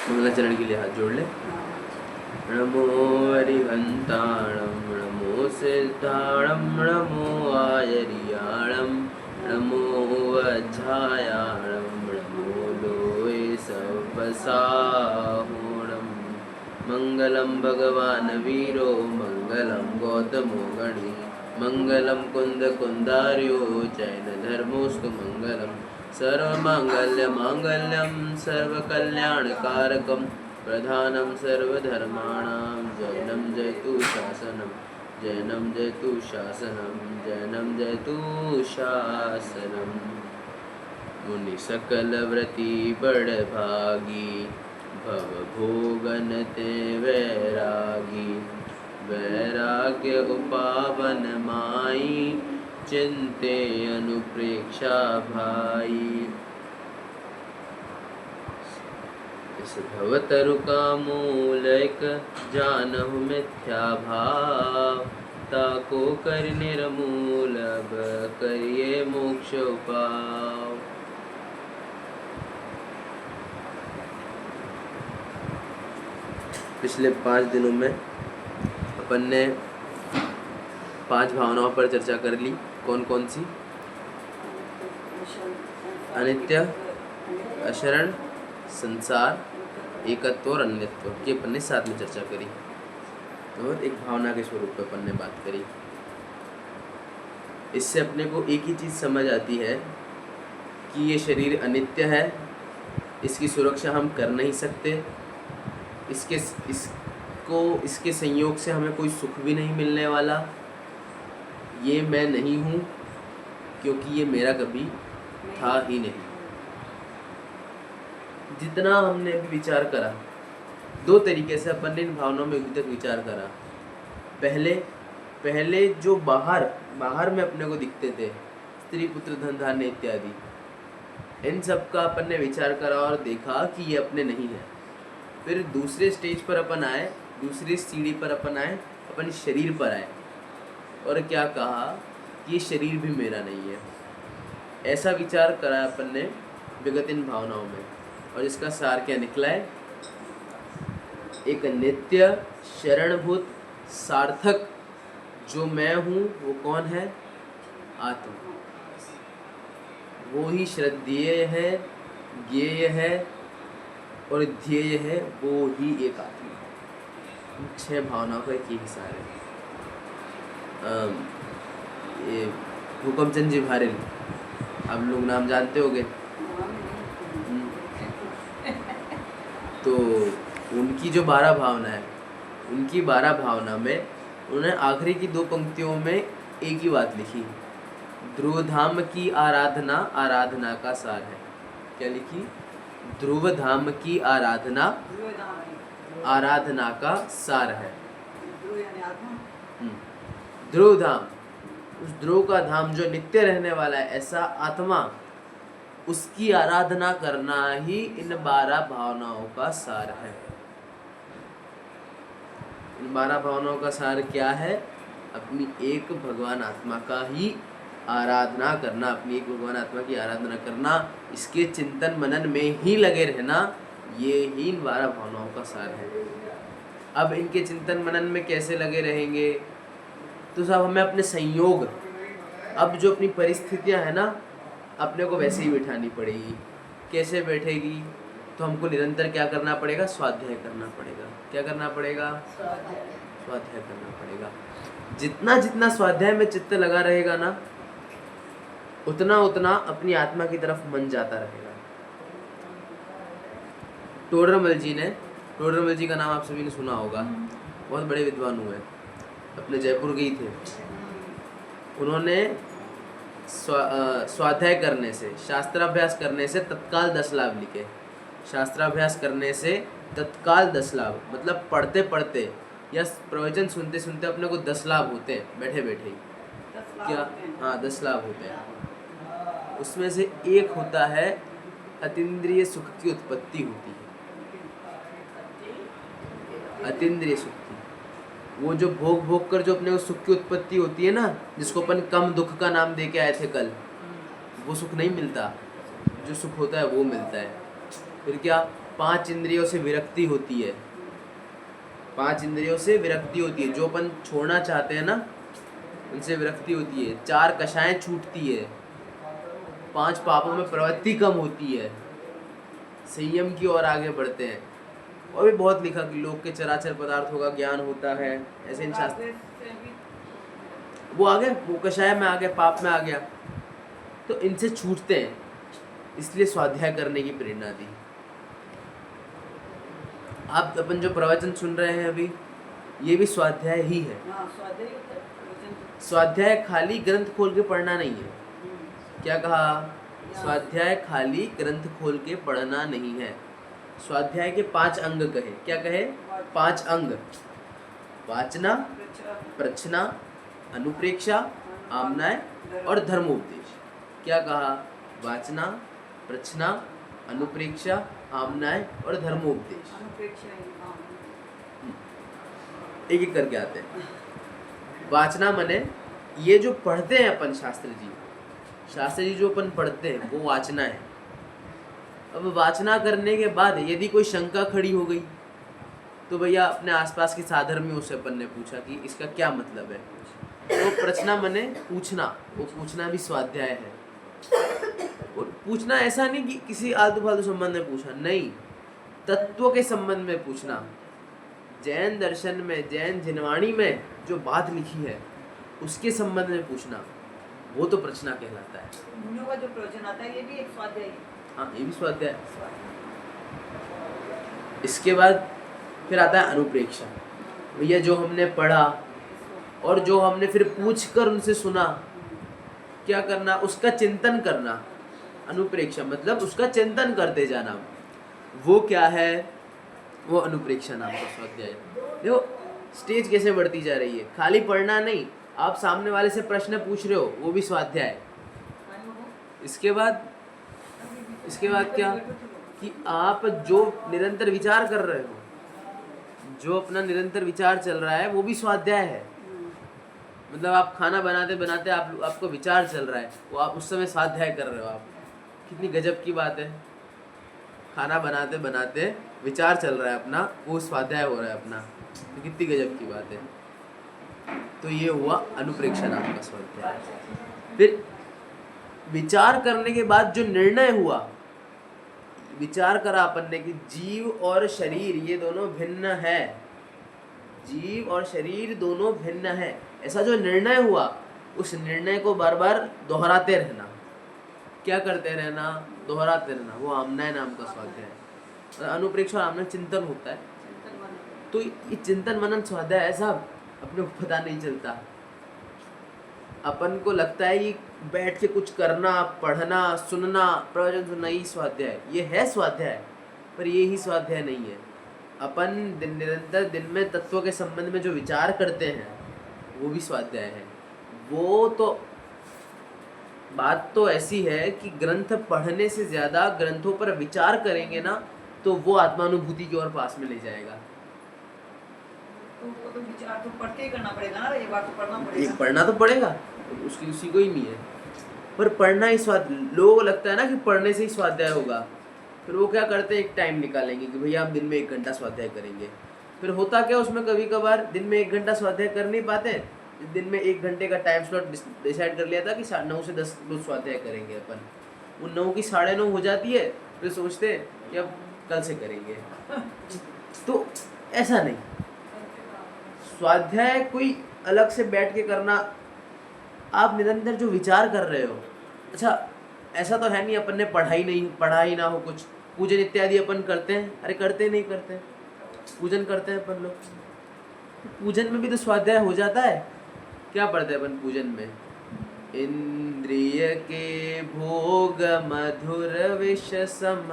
मंगलाचरण के लिए हाथ जोड़ ले। नमो हरिहंताणं नमो सिद्धाणं नमो आयरियाणं नमो वज्रायाणं नमो लोये सवसाहुणं। मंगलम भगवान वीरो मंगलम गौतमो गणी मंगलम कुंद कुंदार्यो जैन धर्मोस्तु मंगलम सर्वमांगल्य मांगल्यम सर्वकल्याणकारकम प्रधानं सर्वधर्माणां जैनं जयतु शासनं जैनं जयतु शासनं जैनं जयतु शासनं। मुनि सकल व्रति बड़ भागी भव भोगन ते वैरागी वैराग्य उपावन माई चिंते अनुप्रेक्षा भाई। इस भवतरु का मूलक जानहु मिथ्या भाव ताको कर निर्मूल अब करिए मोक्ष उपाव। पिछले 5 दिनों में अपन ने 5 भावनाओं पर चर्चा कर ली। कौन कौन सी? अनित्य, अशरण, संसार, एकत्व और अन्यत्व की अपन ने साथ में चर्चा करी। तो एक भावना के स्वरूप पे अपन ने बात करी। इससे अपने को एक ही चीज़ समझ आती है कि ये शरीर अनित्य है, इसकी सुरक्षा हम कर नहीं सकते, इसके संयोग से हमें कोई सुख भी नहीं मिलने वाला। ये मैं नहीं हूँ क्योंकि ये मेरा कभी था ही नहीं। जितना हमने अभी विचार करा, 2 तरीके से अपन ने इन भावनाओं में अभी तक विचार करा। पहले जो बाहर में अपने को दिखते थे, स्त्री पुत्र धन धान्य इत्यादि, इन सब का अपन ने विचार करा और देखा कि ये अपने नहीं है। फिर दूसरे स्टेज पर अपन आए, दूसरी सीढ़ी पर अपन आए, अपन शरीर पर आए और क्या कहा कि ये शरीर भी मेरा नहीं है। ऐसा विचार करा अपन ने विगत इन भावनाओं में, और इसका सार क्या निकला है? एक नित्य शरणभूत सार्थक जो मैं हूँ वो कौन है? आत्मा। वो ही श्रद्धेय है, ज्ञेय है और ध्येय है, वो ही एक आत्मा। 6 भावनाओं का एक ही हिसार है। ये हुकमचंद जी भारिल, आप लोग नाम जानते होंगे। तो उनकी जो 12 भावना है, उनकी 12 भावना में उन्होंने आखिरी की 2 पंक्तियों में एक ही बात लिखी, ध्रुव धाम की आराधना आराधना का सार है। क्या लिखी? ध्रुव धाम की आराधना आराधना का सार है। ध्रुव धाम, उस ध्रुव का धाम जो नित्य रहने वाला है, ऐसा आत्मा, उसकी आराधना करना ही इन 12 भावनाओं का सार है। इन 12 भावनाओं का सार क्या है? अपनी एक भगवान आत्मा का ही आराधना करना, अपनी एक भगवान आत्मा की आराधना करना, इसके चिंतन मनन में ही लगे रहना, ये ही इन 12 भावनाओं का सार है। अब इनके चिंतन मनन में कैसे लगे रहेंगे? तो सब हमें अपने संयोग, अब जो अपनी परिस्थितियां है ना, अपने को वैसे ही बिठानी पड़ेगी। कैसे बैठेगी? तो हमको निरंतर क्या करना पड़ेगा? स्वाध्याय करना पड़ेगा। क्या करना पड़ेगा? स्वाध्याय करना पड़ेगा। जितना जितना स्वाध्याय में चित्त लगा रहेगा ना, उतना उतना अपनी आत्मा की तरफ मन जाता रहेगा। टोडरमल जी का नाम आप सभी ने सुना होगा, बहुत बड़े विद्वान हुए, अपने जयपुर गए थे। उन्होंने स्वाध्याय करने से, शास्त्राभ्यास करने से तत्काल 10 लाभ लिखे। शास्त्राभ्यास करने से तत्काल 10 लाभ, मतलब पढ़ते पढ़ते या प्रवचन सुनते सुनते अपने को 10 लाभ होते हैं, बैठे बैठे ही। क्या? हाँ, 10 लाभ होते हैं। उसमें से एक होता है अतीन्द्रिय सुख की उत्पत्ति होती है। अतीन्द्रिय सुख की, वो जो भोग कर जो अपने को सुख की उत्पत्ति होती है ना, जिसको अपन कम दुख का नाम दे के आए थे कल, वो सुख नहीं मिलता। जो सुख होता है वो मिलता है। फिर क्या? 5 इंद्रियों से विरक्ति होती है, 5 इंद्रियों से विरक्ति होती है, जो अपन छोड़ना चाहते हैं ना उनसे विरक्ति होती है। 4 कषाएं छूटती है, 5 पापों में प्रवृत्ति कम होती है, संयम की ओर आगे बढ़ते हैं। और भी बहुत लिखा कि लोक के चराचर पदार्थों का ज्ञान होता है, ऐसे इन शास्त्र वो आ गए, वो कषाय में आ गया, पाप में आ गया, तो इनसे छूटते हैं, इसलिए स्वाध्याय करने की प्रेरणा दी। आप अपन जो प्रवचन सुन रहे हैं अभी, ये भी स्वाध्याय ही है। स्वाध्याय खाली ग्रंथ खोल के पढ़ना नहीं है। क्या कहा? स्वाध्याय खाली ग्रंथ खोल के पढ़ना नहीं है। स्वाध्याय के 5 अंग कहे। क्या कहे? 5 अंग: वाचना, प्रच्छना, अनुप्रेक्षा, आमनाय और धर्मोपदेश। क्या कहा? वाचना, प्रच्छना, अनुप्रेक्षा, आमनाय और धर्मोपदेश। एक एक करके आते हैं। वाचना माने ये जो पढ़ते हैं अपन शास्त्र जी जो अपन पढ़ते हैं वो वाचना है। अब वाचना करने के बाद यदि कोई शंका खड़ी हो गई तो भैया अपने आसपास के साधर्मियों से अपन ने पूछा कि इसका क्या मतलब है। तो प्रश्ना माने पूछना, वो पूछना भी स्वाध्याय है। और पूछना ऐसा नहीं कि किसी आलतू फालतू संबंध में पूछा, नहीं, तत्व के संबंध में पूछना। जैन दर्शन में, जैन जिनवाणी में जो बात लिखी है उसके संबंध में पूछना, वो तो प्रश्ना कहलाता है। मुनियों का जो प्रवचन आता है ये भी एक स्वाध्याय है। हाँ, ये भी स्वाध्याय। इसके बाद फिर आता है अनुप्रेक्षा। भैया जो हमने पढ़ा और जो हमने फिर पूछकर उनसे सुना, क्या करना? उसका चिंतन करना। अनुप्रेक्षा मतलब उसका चिंतन करते जाना। वो क्या है? वो अनुप्रेक्षा नाम का स्वाध्याय। देखो स्टेज कैसे बढ़ती जा रही है। खाली पढ़ना नहीं, आप सामने वाले से प्रश्न पूछ रहे हो, वो भी स्वाध्याय। इसके बाद क्या कि आप जो निरंतर विचार कर रहे हो, जो अपना निरंतर विचार चल रहा है, वो भी स्वाध्याय है। मतलब आप खाना बनाते बनाते आपको विचार चल रहा है, वो आप उस समय स्वाध्याय कर रहे हो। आप कितनी गजब की बात है। खाना बनाते बनाते विचार चल रहा है अपना, वो स्वाध्याय हो रहा है अपना, तो कितनी गजब की बात है। तो ये हुआ अनुप्रेक्षा नाम का स्वाध्याय। फिर विचार करने के बाद जो निर्णय हुआ, विचार करा अपन ने कि जीव और शरीर ये दोनों भिन्न है, जीव और शरीर दोनों भिन्न है, ऐसा जो निर्णय हुआ, उस निर्णय को बार बार दोहराते रहना। क्या करते रहना? दोहराते रहना। वो आमनाय नाम का स्वाध्याय। अनुप्रेक्षा और आमनाय चिंतन होता है। तो ये चिंतन मनन स्वाध्याय है साहब, अपने को पता नहीं चलता। अपन को लगता है कि बैठ के कुछ करना, पढ़ना, सुनना, प्रवचन सुनना ही स्वाध्याय। ये है स्वाध्याय, पर ये ही स्वाध्याय नहीं है। अपन निरंतर दिन में तत्व के संबंध में जो विचार करते हैं वो भी स्वाध्याय है। वो तो बात तो ऐसी है कि ग्रंथ पढ़ने से ज़्यादा ग्रंथों पर विचार करेंगे ना, तो वो आत्मानुभूति की ओर पास में ले जाएगा। तो विचार तो पढ़ के ही करना पड़ेगा ना, ये बात तो पढ़ना पड़ेगा। पढ़ना तो पड़ेगा, उसकी उसी को ही नहीं है, पर पढ़ना ही लोगों को लगता है ना कि पढ़ने से ही स्वाध्याय होगा। फिर वो क्या करते हैं, एक टाइम निकालेंगे कि भैया हम दिन में 1 घंटा स्वाध्याय करेंगे। फिर होता क्या, उसमें कभी कभार दिन में 1 घंटा स्वाध्याय कर नहीं पाते। दिन में 1 घंटे का टाइम स्लॉट डिसाइड कर लिया था कि 9 से 10 रोज स्वाध्याय करेंगे अपन। वो 9 की 9:30 हो जाती है, फिर सोचते हैं कि अब कल से करेंगे। तो ऐसा नहीं, स्वाध्याय कोई अलग से बैठ के करना, आप निरंतर जो विचार कर रहे हो। अच्छा, ऐसा तो है नहीं अपन ने पढ़ा ही ना हो कुछ। पूजन इत्यादि अपन करते हैं, अरे करते नहीं करते, पूजन करते हैं अपन लोग, पूजन में भी तो स्वाध्याय हो जाता है। क्या पढ़ते हैं अपन पूजन में? इंद्रिय के भोग मधुर विष सम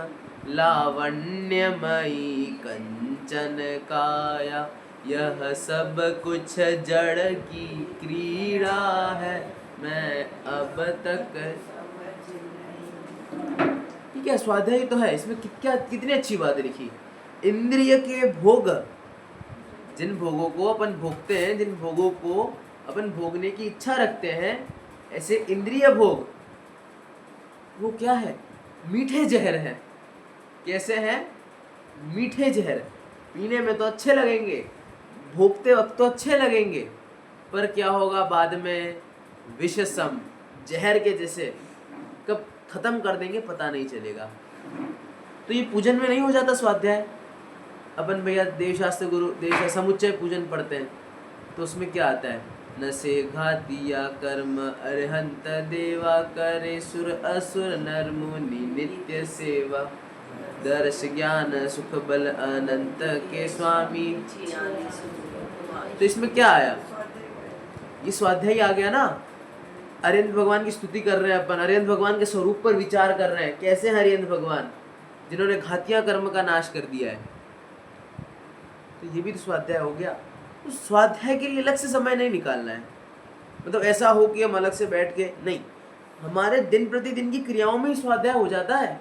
लावण्यमयी कंचन काया, यह सब कुछ जड़ की क्रीड़ा है, मैं अब तक। ठीक है, स्वाध्याय तो है इसमें। कितनी अच्छी बात लिखी। इंद्रिय के भोग, जिन भोगों को अपन भोगते हैं, जिन भोगों को अपन भोगने की इच्छा रखते हैं, ऐसे इंद्रिय भोग वो क्या है? मीठे जहर है। कैसे हैं? मीठे जहर पीने में तो अच्छे लगेंगे, भोगते वक्त तो अच्छे लगेंगे, पर क्या होगा बाद में, विषसम, जहर के जैसे, कब खत्म कर देंगे पता नहीं चलेगा। तो ये पूजन में नहीं हो जाता स्वाध्याय। अपन भैया देवशास्त्र गुरु देवशास्त्र समुच्चय पूजन पढ़ते हैं, तो उसमें क्या आता है, न से घातिया कर्म अरहंत देवा, करे सुर असुर नर मुनि नित्य सेवा, दर्श ज्ञान सुख बल अनंत के स्वामी। तो इसमें क्या आया, ये स्वाध्याय आ गया ना। अरिहंत भगवान की स्तुति कर रहे हैं अपन, अरिहंत भगवान के स्वरूप पर विचार कर रहे हैं। कैसे हैं अरिहंत भगवान, जिन्होंने घातिया कर्म का नाश कर दिया है। तो ये भी तो स्वाध्याय हो गया। तो स्वाध्याय के लिए अलग से समय नहीं निकालना है, मतलब ऐसा हो कि हम अलग से बैठ के नहीं, हमारे दिन प्रतिदिन की क्रियाओं में ही स्वाध्याय हो जाता है।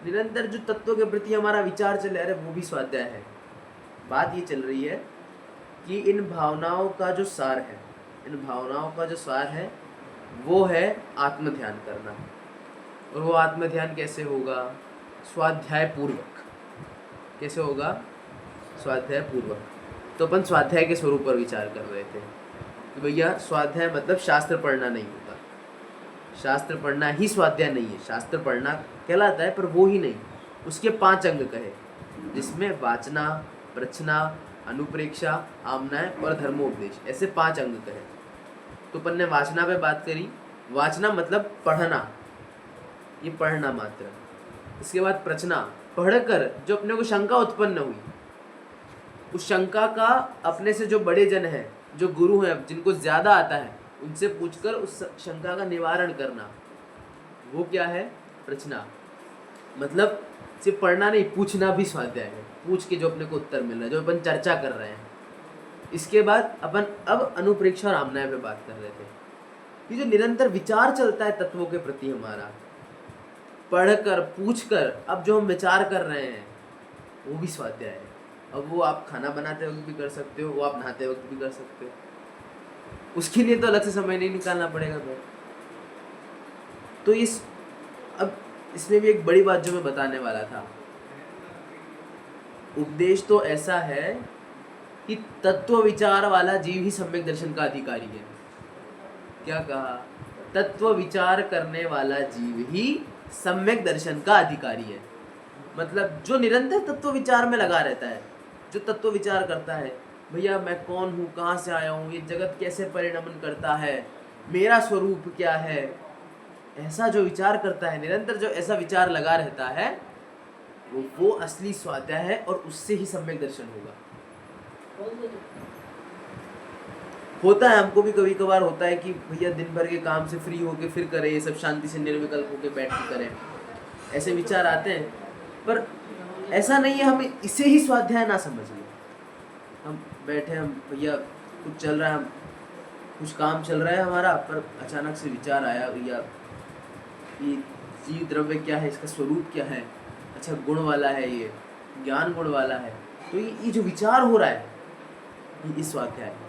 निरंतर जो तत्व के प्रति हमारा विचार चले, अरे वो भी स्वाध्याय है। बात ये चल रही है कि इन भावनाओं का जो सार है, इन भावनाओं का जो सार है वो है आत्म ध्यान करना। और वो आत्म ध्यान कैसे होगा, स्वाध्याय पूर्वक। कैसे होगा, स्वाध्याय पूर्वक। तो अपन स्वाध्याय के स्वरूप पर विचार कर रहे थे कि भैया स्वाध्याय मतलब शास्त्र पढ़ना नहीं होता, शास्त्र पढ़ना ही स्वाध्याय नहीं है। शास्त्र पढ़ना कहलाता है पर वो ही नहीं, उसके 5 अंग कहे, जिसमें वाचना, प्रचना, अनुप्रेक्षा, आमनाय और धर्मोपदेश, ऐसे 5 अंग कहे। तो अपन ने वाचना पे बात करी। वाचना मतलब पढ़ना, ये पढ़ना मात्र। इसके बाद प्रचना, पढ़कर जो अपने को शंका उत्पन्न हुई, उस शंका का अपने से जो बड़े जन हैं, जो गुरु हैं, जिनको ज़्यादा आता है, उनसे पूछकर उस शंका का निवारण करना, वो क्या है, प्रचना। मतलब सिर्फ पढ़ना नहीं, पूछना भी स्वाध्याय है। पूछ के जो अपने को उत्तर मिल रहा है, जो अपन चर्चा कर रहे हैं। इसके बाद अपन अब अनुप्रेक्षा और आमनाय पे बात कर रहे थे। ये जो निरंतर विचार चलता है तत्वों के प्रति हमारा, पढ़कर पूछकर अब जो हम विचार कर रहे हैं, वो भी स्वाध्याय है। अब वो आप खाना बनाते वक्त भी कर सकते हो, वो आप नहाते वक्त भी कर सकते हो। उसके लिए तो अलग से समय नहीं निकालना पड़ेगा फिर। तो अब इसमें भी एक बड़ी बात जो मैं बताने वाला था, उपदेश तो ऐसा है कि तत्व विचार वाला जीव ही सम्यक दर्शन का अधिकारी है। क्या कहा, तत्व विचार करने वाला जीव ही सम्यक दर्शन का अधिकारी है। मतलब जो निरंतर तत्व विचार में लगा रहता है, जो तत्व विचार करता है, भैया मैं कौन हूँ, कहाँ से आया हूँ, ये जगत कैसे परिणमन करता है, मेरा स्वरूप क्या है, ऐसा जो विचार करता है, निरंतर जो ऐसा विचार लगा रहता है, वो असली स्वाध्याय है और उससे ही सम्यक दर्शन होगा। होता है, हमको भी कभी कभार होता है कि भैया दिन भर के काम से फ्री होके फिर करें ये सब, शांति से निर्विकल्प होके बैठ के करें, ऐसे विचार आते हैं। पर ऐसा नहीं है, हमें इसे ही स्वाध्याय ना समझ लें। हम बैठे, हम भैया कुछ चल रहा है, हम कुछ काम चल रहा है हमारा, पर अचानक से विचार आया, भैया ये जीव द्रव्य क्या है, इसका स्वरूप क्या है, अच्छा गुण वाला है, ये ज्ञान गुण वाला है। तो ये जो विचार हो रहा है, ये स्वाध्याय है।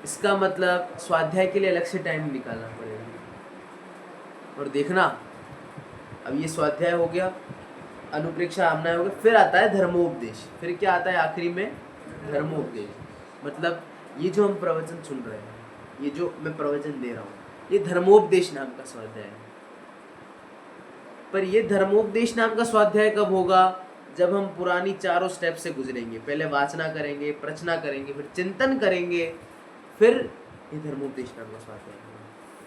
इसका मतलब स्वाध्याय के लिए अलग से टाइम निकालना पड़ेगा। और देखना, अब ये स्वाध्याय हो गया, अनुप्रेक्षा, आमनाय हो गया, फिर आता है धर्मोपदेश। फिर क्या आता है आखिरी में, धर्मोपदेश। मतलब ये जो हम प्रवचन सुन रहे हैं, ये जो मैं प्रवचन दे रहा हूँ, ये धर्मोपदेश नाम का स्वाध्याय है। पर ये धर्मोपदेश नाम का स्वाध्याय कब होगा, जब हम पुरानी 4 स्टेप से गुजरेंगे। पहले वाचना करेंगे, प्रचना करेंगे, फिर चिंतन करेंगे, फिर ये धर्मोपदेश नाम का स्वाध्याय है।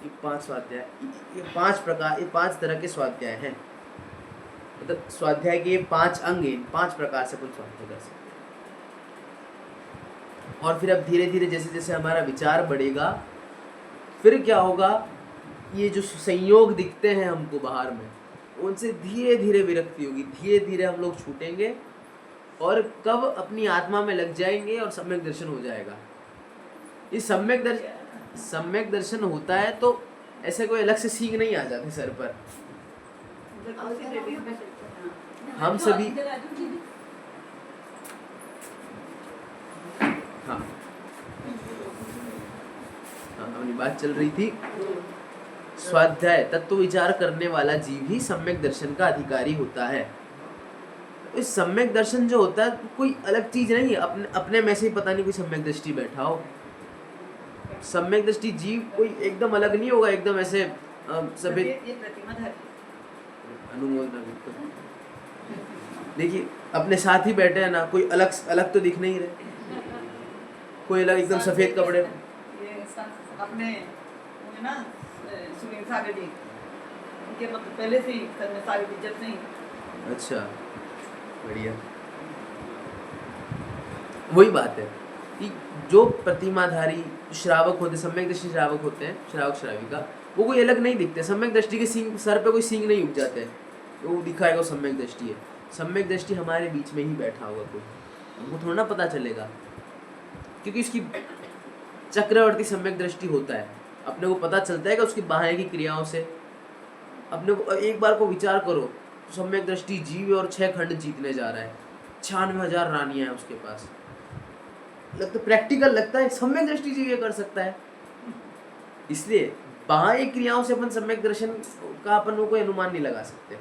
ये 5 स्वाध्याय, ये 5 प्रकार, ये 5 तरह के स्वाध्याय हैं। मतलब स्वाध्याय के 5 अंग हैं, 5 प्रकार से अपन स्वाध्याय कर सकते हैं। और फिर अब धीरे धीरे जैसे जैसे हमारा विचार बढ़ेगा, फिर क्या होगा, ये जो संयोग दिखते हैं हमको बाहर में, उनसे धीरे धीरे विरक्ति होगी, धीरे धीरे हम लोग छूटेंगे और कब अपनी आत्मा में लग जाएंगे और सम्यक दर्शन हो जाएगा। ये सम्यक दर्शन होता है तो ऐसे कोई अलग से सीख नहीं आ जाते सर पर। हम सभी हाँ अपनी बात चल रही थी, स्वाध्याय तत्व विचार करने वाला जीव ही सम्यक दर्शन का अधिकारी होता है। तो इस सम्यक दर्शन जो होता है कोई अलग चीज नहीं है, अपने अपने में से ही पता नहीं कोई सम्यक दृष्टि बैठा हो। सम्यक दृष्टि जीव कोई एकदम अलग नहीं होगा, एकदम ऐसे सभी ये प्रतिमाधारी अनुमोदन। देखिए अपने साथ ही बैठे हैं ना, कोई अलग अलग तो दिख नहीं रहे, कोई अलग एकदम सफेद कपड़े। ये अपने वो है ना सुनील सागर जी, उनके मतलब पहले से ही सर में सारी इज्जत नहीं। अच्छा बढ़िया। वही बात है कि जो प्रतिमाधारी श्रावक होते, सम्यक दृष्टि श्रावक होते हैं, श्रावक श्राविका, वो कोई अलग नहीं दिखते। सम्यक दृष्टि के सींग, सर पे कोई सींग नहीं उग जाते हैं, वो दिखाएगा सम्यक दृष्टि है। सम्यक दृष्टि हमारे बीच में ही बैठा होगा कोई, हमको थोड़ा ना पता चलेगा, क्योंकि उसकी चक्रवर्ती सम्यक दृष्टि होता है। अपने को पता चलता है कि उसकी बाहर की क्रियाओं से। अपने को एक बार को विचार करो, सम्यक दृष्टि जीव और 6 खंड जीतने जा रहा है, 96,000 रानियां हैं उसके पास। लगता प्रैक्टिकल लगता है सम्यक दृष्टि जीव ये कर सकता है। इसलिए बाह्य क्रियाओं से अपन सम्यक दर्शन का अपन कोई अनुमान नहीं लगा सकते।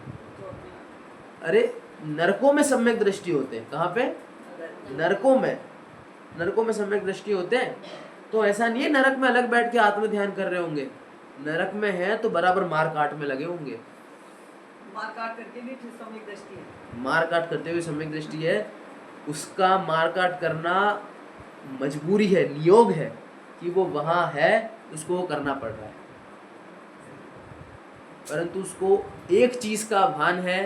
अरे नरकों में सम्यक दृष्टि होते हैं, कहाँ पे? नरकों में, नरकों में सम्यक दृष्टि होते हैं। तो ऐसा नहीं है नरक में अलग बैठ के आत्म ध्यान कर रहे होंगे, नरक में है तो बराबर मार काट में लगे होंगे। मार काट करके भी फिर सम्यक दृष्टि है, मार काट करते हुए सम्यक दृष्टि है। उसका मार काट करना मजबूरी है, नियोग है कि वो वहां है, उसको वो करना पड़ रहा है। परंतु उसको एक चीज का भान है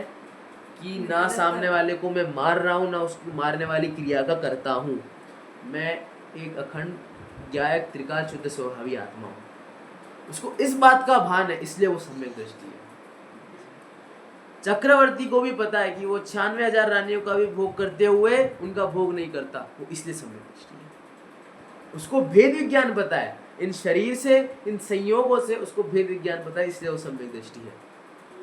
कि ना सामने वाले को मैं मार रहा हूँ, ना उसको मारने वाली क्रिया का करता हूँ, मैं एक अखंड ज्ञायक त्रिकाल शुद्ध स्वभावी आत्मा हूँ। उसको इस बात का भान है, इसलिए वो सम्यक दृष्टि है। चक्रवर्ती को भी पता है कि वो 96,000 रानियों का भी भोग करते हुए उनका भोग नहीं करता, वो इसलिए सम्यक दृष्टि है। उसको भेद विज्ञान पता है, इन शरीर से, इन संयोगों से उसको भेद विज्ञान पता है, इसलिए वो सम्यक दृष्टि है।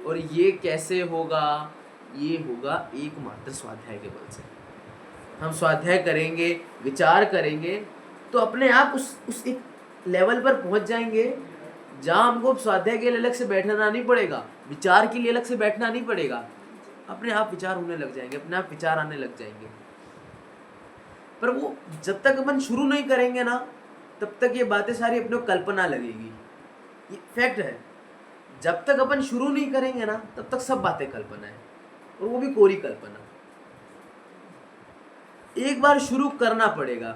और ये कैसे होगा? ये होगा एकमात्र स्वाध्याय के बल से। हम स्वाध्याय करेंगे, विचार करेंगे, तो अपने आप उस एक लेवल पर पहुंच जाएंगे जहाँ हमको स्वाध्याय के लिए अलग से बैठना नहीं पड़ेगा, विचार के लिए अलग से बैठना नहीं पड़ेगा। अपने आप विचार होने लग जाएंगे, अपने आप विचार आने लग जाएंगे। पर वो जब तक अपन शुरू नहीं करेंगे ना, तब तक ये बातें सारी अपने को कल्पना लगेगी। ये फैक्ट है, जब तक अपन शुरू नहीं करेंगे ना, तब तक सब बातें कल्पना है, और वो भी कोरी कल्पना। एक बार शुरू करना पड़ेगा,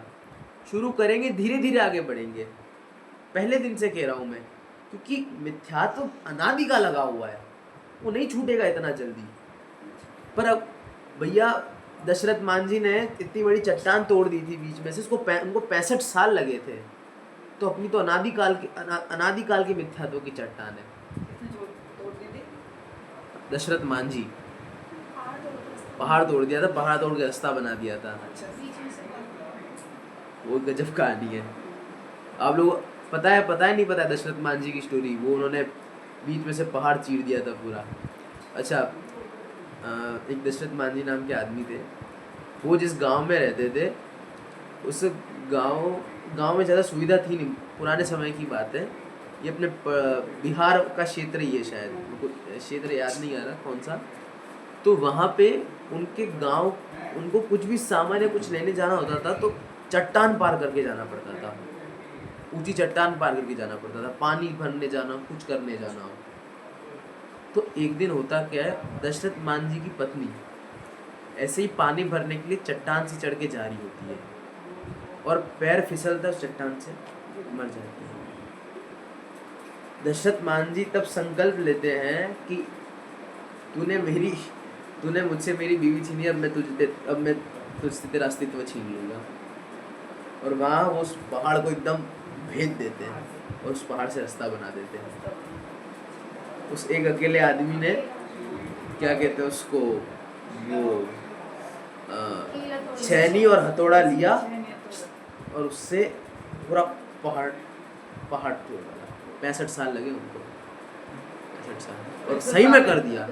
शुरू करेंगे, धीरे धीरे आगे बढ़ेंगे। पहले दिन से कह रहा हूं मैं, क्योंकि मिथ्या तो अनादि का लगा हुआ है, वो नहीं छूटेगा इतना जल्दी। पर अब भैया दशरथ मान जी ने इतनी बड़ी चट्टान तोड़ दी थी बीच में से, उनको 65 साल लगे थे। तो अपनी तो अनादिकाल की मिथ्यात्व की चट्टान है। तोड़ दी थी दशरथ मान जी पहाड़ तोड़ दिया था, पहाड़ तोड़ के रास्ता बना दिया था। अच्छा वो गजब कहानी है। आप लोग पता है नहीं पता है दशरथ मान जी की स्टोरी? वो उन्होंने बीच में से पहाड़ चीर दिया था पूरा। अच्छा, एक दशरथ मान जी नाम के आदमी थे, वो जिस गांव में रहते थे, उस गांव में ज़्यादा सुविधा थी नहीं, पुराने समय की बात है। ये अपने बिहार का क्षेत्र ही है शायद, उनको क्षेत्र याद नहीं आ रहा कौन सा। तो वहाँ पे उनके गांव, उनको कुछ भी सामान या कुछ लेने जाना होता था तो चट्टान पार करके जाना पड़ता था, ऊंची चट्टान पार करके जाना पड़ता था, पानी भरने जाना, कुछ करने जाना हो। तो एक दिन होता क्या है, दशरथ मान जी की पत्नी ऐसे ही पानी भरने के लिए चट्टान से चढ़ के जा रही होती है और पैर फिसलता उस चट्टान से मर जाती है। दशरथ मान जी तब संकल्प लेते हैं कि तूने मुझसे मेरी बीवी छीनी, अब मैं तुझसे तेरा अस्तित्व छीन लूँगा। और वहाँ वो उस पहाड़ को एकदम भेद देते हैं और उस पहाड़ से रास्ता बना देते हैं। उस एक अकेले आदमी ने, क्या कहते हैं उसको, वो छेनी और हथौड़ा लिया और उससे पूरा पहाड़ तोड़ डाला। 65 साल लगे उनको, 65 साल, और सही में कर दिया।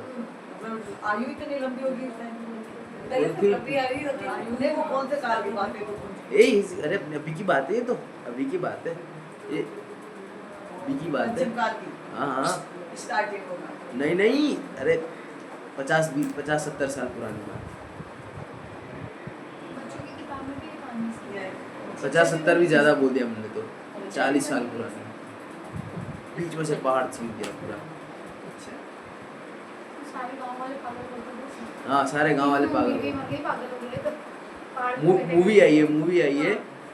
आयु इतनी लंबी होगी इस टाइम बिल्कुल। आयु वो कौन से काल की बात है? अरे अभी की बात है, ये तो अभी की बात है, ये अभी की बात है। पंचम काल की, हाँ स्टार्टिंग होगा। नहीं, अरे 50-70 साल पुरानी बात। 50-70 भी ज़्यादा बोल दिया हमने तो, 40 साल पुरानी, बीच में से पहाड़ छीन दिया पूरा। सारे गांव वाले पागल हो गए। हाँ सारे गांव वाले पागल हो मूवी गए। मर गई, पागल हो गए, तो पहाड़ पे बैठे मूवी आई है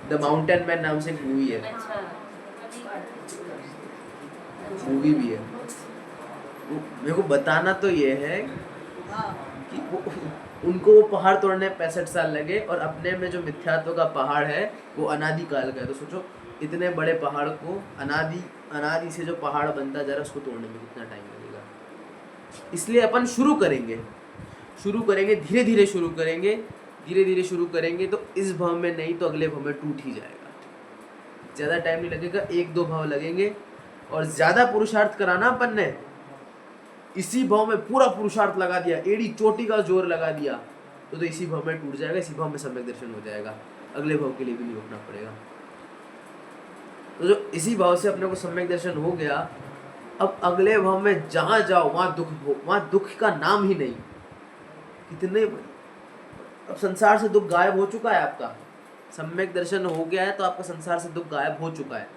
द माउंटेन मैन नाम से एक मूवी है, अच्छा मूवी भी है। मेरे को बताना तो ये है हाँ कि उनको वो पहाड़ तोड़ने 65 साल लगे, और अपने में जो मिथ्यात्व का पहाड़ है वो अनादि काल का है। तो सोचो इतने बड़े पहाड़ को अनादि से जो पहाड़ बनता जा रहा है उसको तोड़ने में कितना टाइम लगेगा। इसलिए अपन शुरू करेंगे धीरे धीरे शुरू करेंगे, तो इस भाव में नहीं तो अगले भाव में टूट ही जाएगा। ज़्यादा टाइम नहीं लगेगा, 1-2 भाव लगेंगे। और ज़्यादा पुरुषार्थ कराना अपन ने, इसी भाव में पूरा पुरुषार्थ लगा दिया, एड़ी चोटी का जोर लगा दिया, तो इसी भाव में टूट जाएगा, इसी भाव में सम्यक दर्शन हो जाएगा, अगले भाव के लिए भी नहीं उठना पड़ेगा। तो जो इसी भाव से अपने को सम्यक दर्शन हो गया, अब अगले भाव में जहाँ जाओ वहाँ दुख का नाम ही नहीं। कितने अब संसार से दुख गायब हो चुका है आपका, सम्यक दर्शन हो गया है तो आपका संसार से दुख गायब हो चुका है।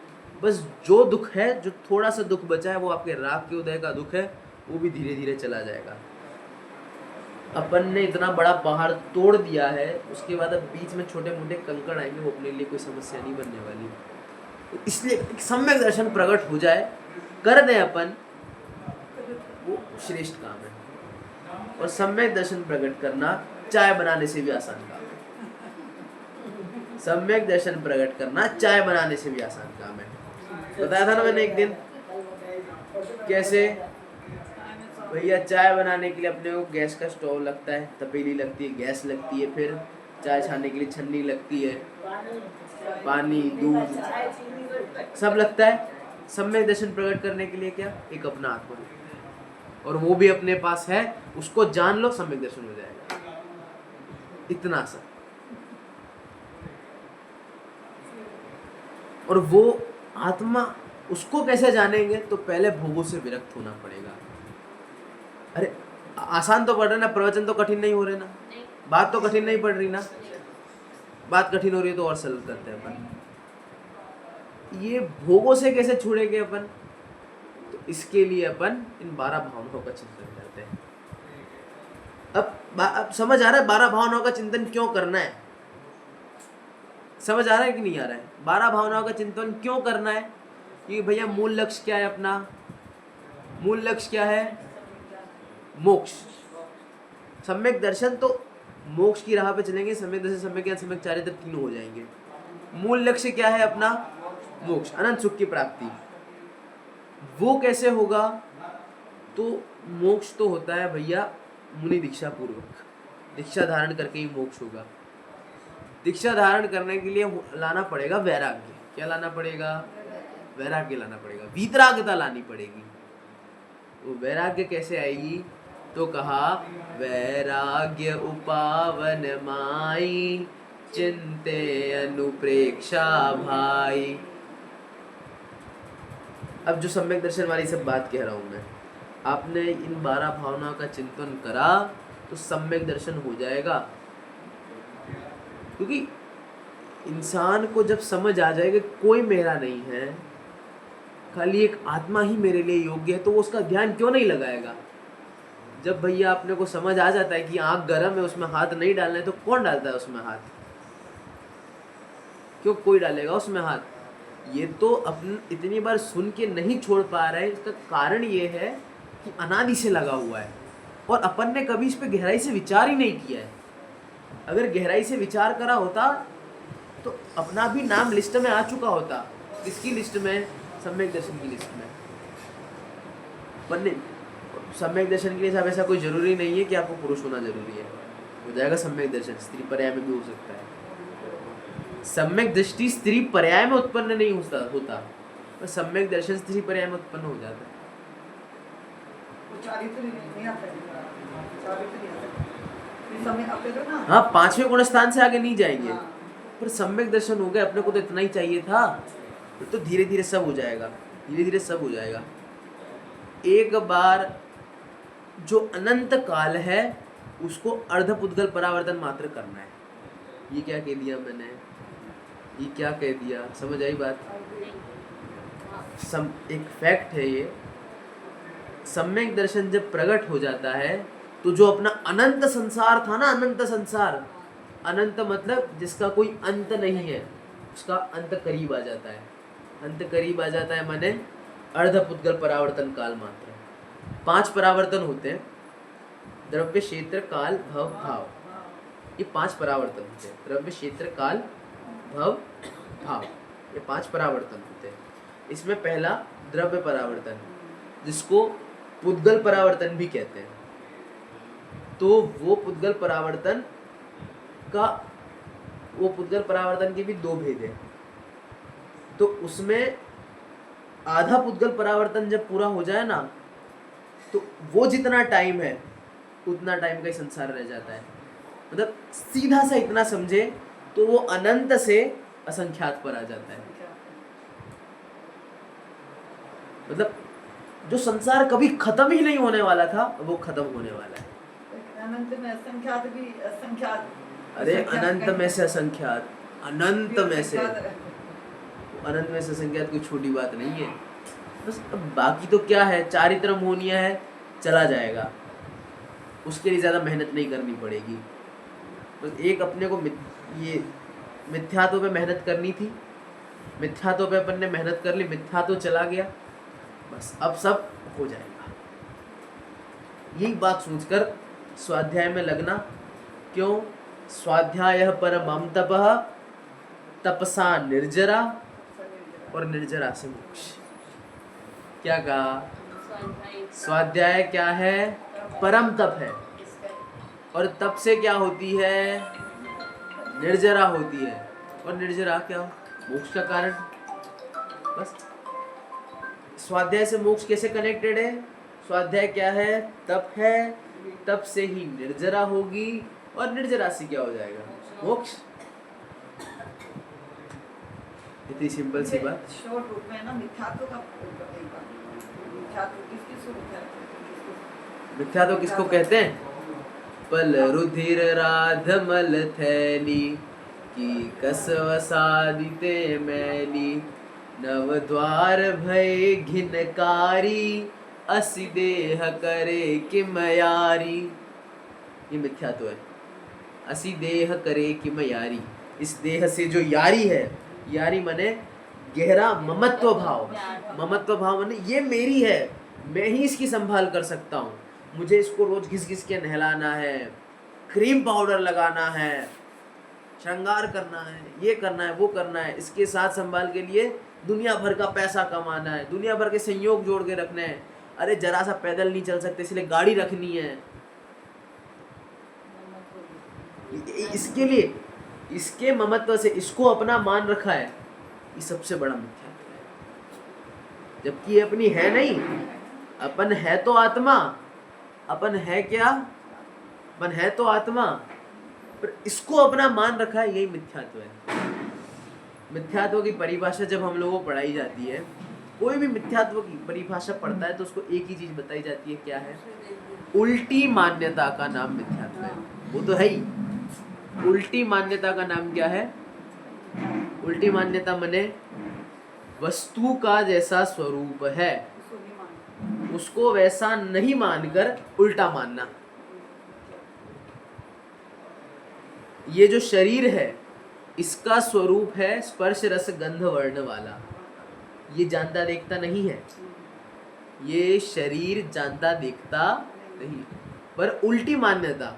बस जो दुख है, जो थोड़ा सा दुख बचा है, वो आपके राग के उदय का दुख है, वो भी धीरे धीरे चला जाएगा। अपन ने इतना बड़ा पहाड़ तोड़ दिया है, उसके बाद अब बीच में छोटे मोटे कंकड़ आएंगे, वो अपने लिए कोई समस्या नहीं बनने वाली। तो इसलिए सम्यक दर्शन प्रकट हो जाए, कर दें अपन, वो श्रेष्ठ काम है। और सम्यक दर्शन प्रकट करना चाय बनाने से भी आसान काम है। सम्यक दर्शन प्रकट करना चाय बनाने से भी आसान काम है। बताया था ना मैंने एक दिन, कैसे भैया चाय बनाने के लिए अपने को गैस का स्टोव लगता है, तपेली लगती है, गैस लगती है, फिर चाय छानने के लिए छन्नी लगती है, पानी, दूध सब लगता है। सम्यक दर्शन प्रकट करने के लिए क्या, एक अपना आत्मा, और वो भी अपने पास है, उसको जान लो, सम्यक दर्शन हो जाएगा। इतना सा। और वो आत्मा, उसको कैसे जानेंगे, तो पहले भोगों से विरक्त होना पड़ेगा। अरे आसान तो पढ़ रहे ना, प्रवचन तो कठिन नहीं हो रहे ना, बात तो कठिन नहीं पड़ रही ना, बात कठिन हो रही है तो और सरल करते हैं अपन। ये भोगों से कैसे छूटेंगे अपन, तो इसके लिए अपन इन 12 भावनाओं का चिंतन करते हैं। अब समझ आ रहा है 12 भावनाओं का चिंतन क्यों करना है? समझ आ रहा है कि नहीं आ रहा है? 12 भावनाओं का चिंतन क्यों करना है? कि भैया मूल लक्ष्य क्या है अपना? मूल लक्ष्य क्या है? मोक्ष। सम्यक दर्शन तो मोक्ष की राह पे चलेंगे, सम्यक दर्शन, सम्यक ज्ञान, सम्यक चारित्र, तीनों हो जाएंगे। मूल लक्ष्य क्या है अपना? मोक्ष, अनंत सुख की प्राप्ति। वो कैसे होगा? तो मोक्ष तो होता है भैया मुनि दीक्षा पूर्वक, दीक्षा धारण करके ही मोक्ष होगा। दीक्षा धारण करने के लिए लाना पड़ेगा वैराग्य। क्या लाना पड़ेगा? वैराग्य लाना पड़ेगा, वीतरागता लानी पड़ेगी। वो वैराग्य कैसे आएगी? तो कहा वैराग्य उपावन माई, चिंते अनुप्रेक्षा भाई। अब जो सम्यक दर्शन वाली सब बात कह रहा हूं मैं, आपने इन 12 भावनाओं का चिंतन करा तो सम्यक दर्शन हो जाएगा। क्योंकि इंसान को जब समझ आ जाएगा कोई मेरा नहीं है, खाली एक आत्मा ही मेरे लिए योग्य है, तो वो उसका ध्यान क्यों नहीं लगाएगा? जब भैया अपने को समझ आ जाता है कि आँख गर्म है, उसमें हाथ नहीं डालना है, तो कौन डालता है उसमें हाथ? क्यों कोई डालेगा उसमें हाथ? ये तो अपन इतनी बार सुन के नहीं छोड़ पा रहा है। इसका कारण ये है कि अनादि से लगा हुआ है, और अपन ने कभी इस पे गहराई से विचार ही नहीं किया है। अगर गहराई से विचार करा होता तो अपना भी नाम लिस्ट में आ चुका होता। किसकी लिस्ट में? सम्यक दर्शन की लिस्ट में। बनने सम्यक दर्शन के लिए साहब ऐसा कोई जरूरी नहीं है कि आपको पुरुष होना जरूरी है, हो जाएगा सम्यक दर्शन, स्त्री पर्याय में भी हो सकता है। सम्यक दृष्टि स्त्री पर्याय में उत्पन्न नहीं होता, पर सम्यक दर्शन स्त्री पर्याय में उत्पन्न हो जाता है। हाँ, 5वें गुण स्थान से आगे नहीं जाएंगे। हाँ। पर सम्यक दर्शन हो गया, अपने को तो इतना ही चाहिए था। तो धीरे धीरे सब हो जाएगा, धीरे धीरे सब हो जाएगा। एक बार जो अनंत काल है उसको अर्धपुद्गल परावर्तन मात्र करना है। ये क्या कह दिया मैंने? ये क्या कह दिया, समझ आई बात? एक फैक्ट है ये। सम्यक दर्शन जब प्रकट हो जाता है तो जो अपना अनंत संसार था ना, अनंत संसार, अनंत मतलब जिसका कोई अंत नहीं है, उसका अंत करीब आ जाता है। अंत करीब आ जाता है माने अर्धपुद्गल परावर्तन काल मात्र। 5 परावर्तन होते हैं, द्रव्य क्षेत्र काल भव भाव, ये 5 परावर्तन होते हैं। द्रव्य क्षेत्र काल भव भाव, ये 5 परावर्तन होते हैं। इसमें पहला द्रव्य परावर्तन, जिसको पुद्गल परावर्तन भी कहते हैं। तो वो पुद्गल परावर्तन के भी 2 भेद हैं। तो उसमें आधा पुद्गल परावर्तन जब पूरा हो जाए ना, तो वो जितना टाइम है उतना टाइम का ही संसार रह जाता है। मतलब सीधा सा इतना समझे तो वो अनंत से असंख्यात पर आ जाता है। मतलब जो संसार कभी खत्म ही नहीं होने वाला था वो खत्म होने वाला है। अनंत में असंख्यात भी असंख्यात, अरे अनंत में से असंख्यात, अनंत में से असंख्यात कोई छोटी बात नहीं है। बस अब बाकी तो क्या है, चारित्र मोहनिया है, चला जाएगा, उसके लिए ज़्यादा मेहनत नहीं करनी पड़ेगी। बस एक अपने को ये मिथ्यात्व पे मेहनत करनी थी, मिथ्यात्व पे अपन ने मेहनत कर ली, मिथ्यात्व चला गया, बस अब सब हो जाएगा। यही बात सोचकर स्वाध्याय में लगना। क्यों? स्वाध्याय परमं तपः, तपसा निर्जरा, और निर्जरा से मोक्ष। क्या कहा? स्वाध्याय क्या है? परम तप है, और तप से क्या होती है? निर्जरा होती है, और निर्जरा क्या? मोक्ष का कारण। बस स्वाध्याय से मोक्ष कैसे कनेक्टेड है? स्वाध्याय क्या है? तप है, तप से ही निर्जरा होगी, और निर्जरा से क्या हो जाएगा? मोक्ष। इतनी सिंपल सी बात। शॉर्ट रूप में ना मिथ्यात्व का मिथ्यात्व किसकी स्वरूप है? मिथ्यात्व किसको कहते हैं? पल रुधिर राधमल थैली की कसव सादिते मैली, नव द्वार भय घिनकारी, असि देह करे किम यारी। ये मिथ्यात्व है। असि देह करे किम यारी, इस देह से जो यारी है, यारी माने गहरा ममत्व भाव। ममत्व भाव माने ये मेरी है, मैं ही इसकी संभाल कर सकता हूँ, मुझे इसको रोज घिस घिस के नहलाना है, क्रीम पाउडर लगाना है, श्रृंगार करना है, ये करना है, वो करना है, इसके साथ संभाल के लिए दुनिया भर का पैसा कमाना है, दुनिया भर के संयोग जोड़ के रखने हैं। अरे जरा सा पैदल नहीं चल सकते इसलिए गाड़ी रखनी है। इसके लिए, इसके ममत्व से इसको अपना मान रखा है, ये सबसे बड़ा मिथ्यात्व है। जबकि ये अपनी है नहीं, अपन है तो आत्मा, अपन है क्या? अपन है तो आत्मा, पर इसको अपना मान रखा है, यही मिथ्यात्व है। मिथ्यात्व की परिभाषा जब हम लोगों को पढ़ाई जाती है, कोई भी मिथ्यात्व की परिभाषा पढ़ता है तो उसको एक ही चीज बताई जाती है, क्या है? उल्टी मान्यता का नाम मिथ्यात्व है। वो तो है ही। उल्टी मान्यता का नाम क्या है? उल्टी मान्यता माने वस्तु का जैसा स्वरूप है उसको वैसा नहीं मानकर उल्टा मानना। ये जो शरीर है इसका स्वरूप है स्पर्श रस गंध वर्ण वाला, ये जानता देखता नहीं है, ये शरीर जानता देखता नहीं। पर उल्टी मान्यता,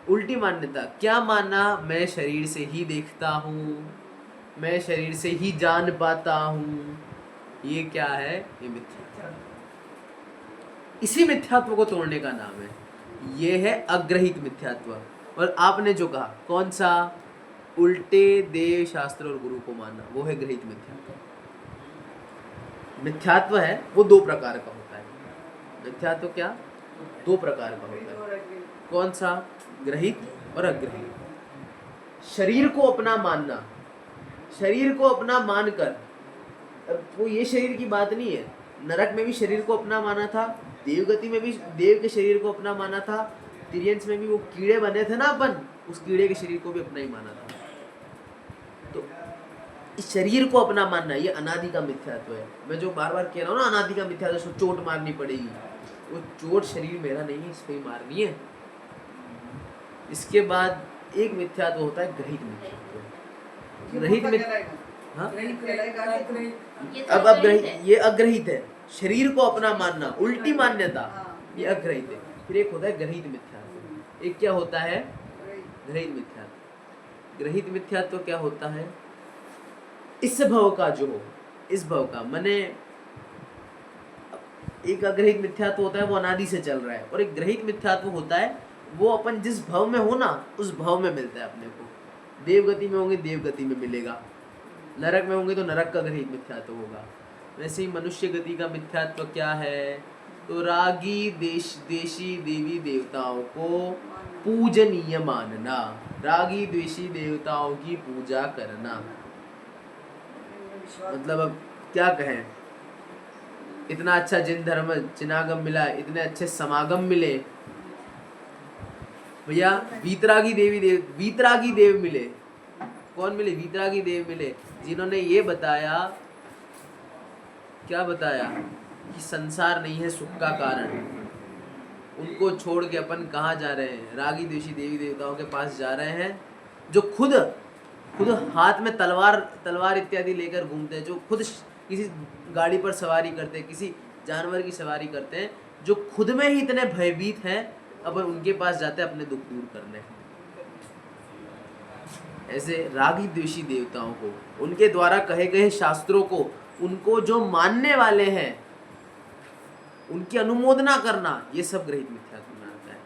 उल्टी मान्यता क्या माना? मैं शरीर से ही देखता हूँ, मैं शरीर से ही जान पाता हूँ। ये क्या है? ये मिथ्यात्व। इसी मिथ्यात्व को तोड़ने का नाम है, ये है अग्रहित मिथ्यात्व। और आपने जो कहा कौन सा? उल्टे देव शास्त्र और गुरु को मानना, वो है ग्रहित मिथ्यात्व। मिथ्यात्व है वो 2 प्रकार का होता है। मिथ्यात्व क्या? 2 प्रकार का होता है। कौन सा? ग्रहित और अग्रहित। शरीर को अपना मानना, शरीर को अपना मानकर, अब वो ये शरीर की बात नहीं है, नरक में भी शरीर को अपना माना था, देवगति में भी देव के शरीर को अपना माना था, तिर्यंस में भी वो कीड़े बने थे ना अपन, उस कीड़े के शरीर को भी अपना ही माना था। तो इस शरीर को अपना मानना ये अनादि का मिथ्यात्व है। मैं जो बार बार कह रहा हूँ ना अनादि का मिथ्यात्व, उसको चोट मारनी पड़ेगी, वो चोट शरीर मेरा नहीं है, इस पे ही मारनी है। इसके बाद एक मिथ्यात्व होता है ग्रहित मिथ्यात्व। ग्रहित हाँ अब ये अग्रहित है, शरीर को अपना मानना, उल्टी मान्यता, ये अग्रहित है। फिर एक होता है ग्रहित मिथ्यात्व। एक क्या होता है? ग्रहित मिथ्यात्व। ग्रहित मिथ्यात्व क्या होता है? इस भव का जो हो, इस भव का माने एक अग्रहित मिथ्यात्व होता है वो अनादि से चल रहा है, और एक ग्रहित मिथ्यात्व होता है वो अपन जिस भव में हो ना उस भव में मिलता है अपने को। देवगति में होंगे देवगति में मिलेगा, नरक में होंगे तो नरक का ग्रहित मिथ्यात्व होगा। वैसे ही मनुष्य गति का मिथ्यात्व क्या है? तो रागी देशी देवी देवताओं को पूजनीय मानना, रागी द्वेषी देवताओं की पूजा करना। मतलब अब क्या कहें, इतना अच्छा जिन धर्म चिनागम मिला, इतने अच्छे समागम मिले भैया। वीतरागी देव मिले। कौन मिले? वीतरागी देव मिले, जिन्होंने ये बताया, क्या बताया कि संसार नहीं है सुख का कारण। उनको छोड़ के अपन कहाँ जा रहे हैं? रागी द्वेषी देवी देवताओं के पास जा रहे हैं, जो खुद हाथ में तलवार इत्यादि लेकर घूमते हैं, जो खुद किसी गाड़ी पर सवारी करते हैं, किसी जानवर की सवारी करते हैं, जो खुद में ही इतने भयभीत हैं, अब उनके पास जाते हैं अपने दुख दूर करने। ऐसे रागी द्वेषी देवताओं को, उनके द्वारा कहे गए शास्त्रों को, उनको जो मानने वाले हैं उनकी अनुमोदना करना, ये सब ग्रहित मिथ्यात्व में आता है।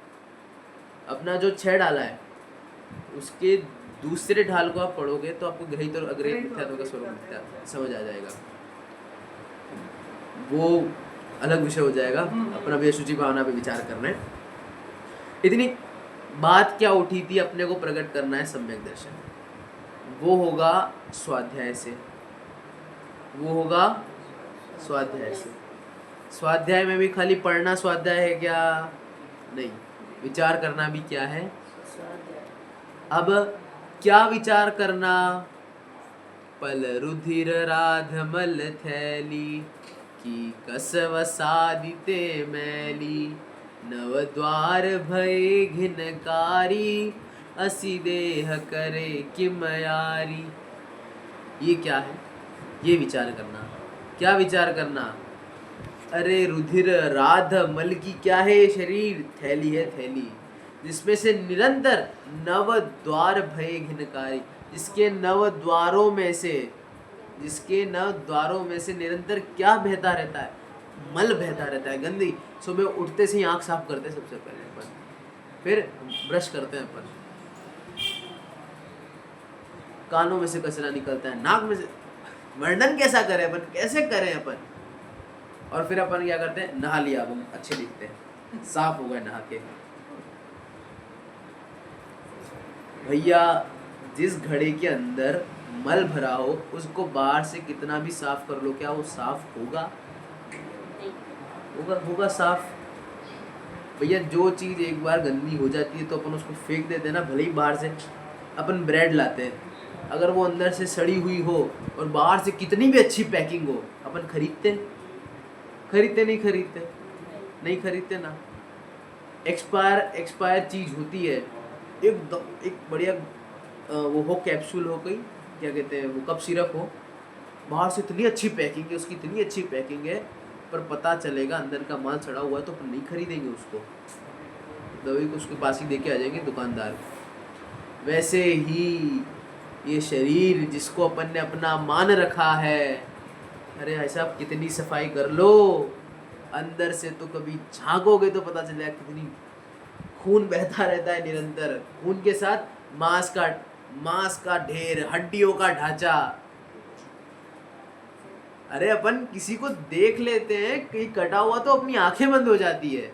अपना जो 6 डाला है उसके दूसरे ढाल को आप पढ़ोगे तो आपको ग्रहित और अग्रहित मिथ्यात्व का स्वरूप समझ आ जाएगा। वो अलग विषय हो जाएगा, अपना भी अशुचि भावना पे विचार करना है। इतनी बात क्या उठी थी, अपने को प्रकट करना है सम्यक दर्शन। वो होगा स्वाध्याय से, वो होगा स्वाध्याय से। स्वाध्याय में भी खाली पढ़ना स्वाध्याय है क्या? नहीं, विचार करना भी क्या है? अब क्या विचार करना? पल रुधिर राधमल थैली की कसव सादिते मैली, नव द्वार भय घिनकारी, असी देह करे किमयारी। ये क्या है? ये विचार करना। क्या विचार करना? अरे रुधिर राध मल की क्या है? शरीर थैली है, थैली जिसमें से निरंतर नव द्वार भय घिनकारी, जिसके नव द्वारों में से निरंतर क्या बहता रहता है? मल बहता रहता है, गंदी। सुबह उठते से ही आँख साफ करते हैं सबसे पहले अपन, फिर ब्रश करते हैं अपन, कानों में से कचरा निकलता है, नाक में से। वर्णन कैसा करें अपन, कैसे करें अपन? और फिर अपन क्या करते हैं? नहा लिया, अपन अच्छे दिखते हैं, साफ हो गए नहा के। भैया जिस घड़े के अंदर मल भरा हो उसको बाहर से कितना भी साफ कर लो, क्या वो साफ होगा? होगा साफ? भैया जो चीज़ एक बार गंदी हो जाती है तो अपन उसको फेंक देते हैं ना। भले ही बाहर से अपन ब्रेड लाते हैं, अगर वो अंदर से सड़ी हुई हो और बाहर से कितनी भी अच्छी पैकिंग हो, अपन खरीदते नहीं खरीदते ना। एक्सपायर चीज़ होती है, एक बढ़िया वो हो, कैप्सूल हो, कोई क्या कहते हैं वो, कप सिरप हो, बाहर से इतनी अच्छी पैकिंग है, उसकी इतनी अच्छी पैकिंग है, पर पता चलेगा अंदर का माल सड़ा हुआ है तो अपन नहीं खरीदेंगे उसको, दवाई को उसके पास ही दे के आ जाएंगे दुकानदार। वैसे ही ये शरीर जिसको अपन ने अपना मान रखा है, अरे ऐसा आप कितनी सफाई कर लो, अंदर से तो कभी झांकोगे तो पता चलेगा कितनी खून बहता रहता है निरंतर। खून के साथ मांस का ढेर, हड्डियों का ढांचा। अरे अपन किसी को देख लेते हैं कहीं कटा हुआ तो अपनी आंखें बंद हो जाती है,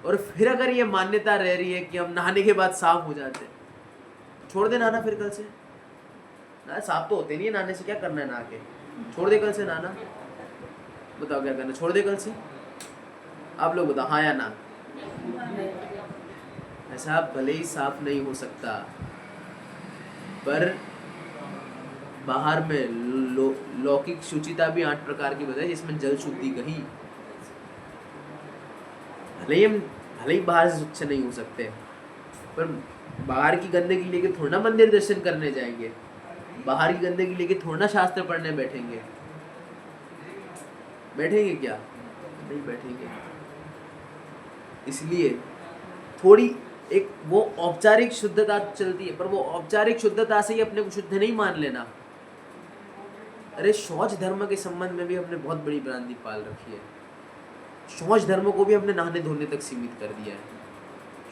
और फिर अगर ये मान्यता रह रही है कि हम नहाने के बाद साफ हो जाते हैं, छोड़ दे नहाना फिर कल से। ना साफ तो होते नहीं है नहाने से, क्या करना है नहा के? छोड़ दे कल से नहाना। बताओ क्या करना? छोड़ दे कल से। आप लोग बताओ, हाँ या ना? ऐसा भले ही साफ नहीं हो सकता, पर बाहर में लौकिक शुचिता भी 8 प्रकार की बताई, जिसमें जल शुद्धि कही। भले ही बाहर से स्वच्छ नहीं हो सकते, पर बाहर की गंदगी लेके थोड़ा ना मंदिर दर्शन करने जाएंगे, बाहर की गंदगी लेके थोड़ा ना शास्त्र पढ़ने बैठेंगे। बैठेंगे क्या? नहीं बैठेंगे। इसलिए थोड़ी एक वो औपचारिक शुद्धता चलती है, पर वो औपचारिक शुद्धता से ही अपने को शुद्ध नहीं मान लेना। अरे शौच धर्म के संबंध में भी हमने बहुत बड़ी भ्रांति पाल रखी है। शौच धर्म को भी हमने नहाने धोने तक सीमित कर दिया है।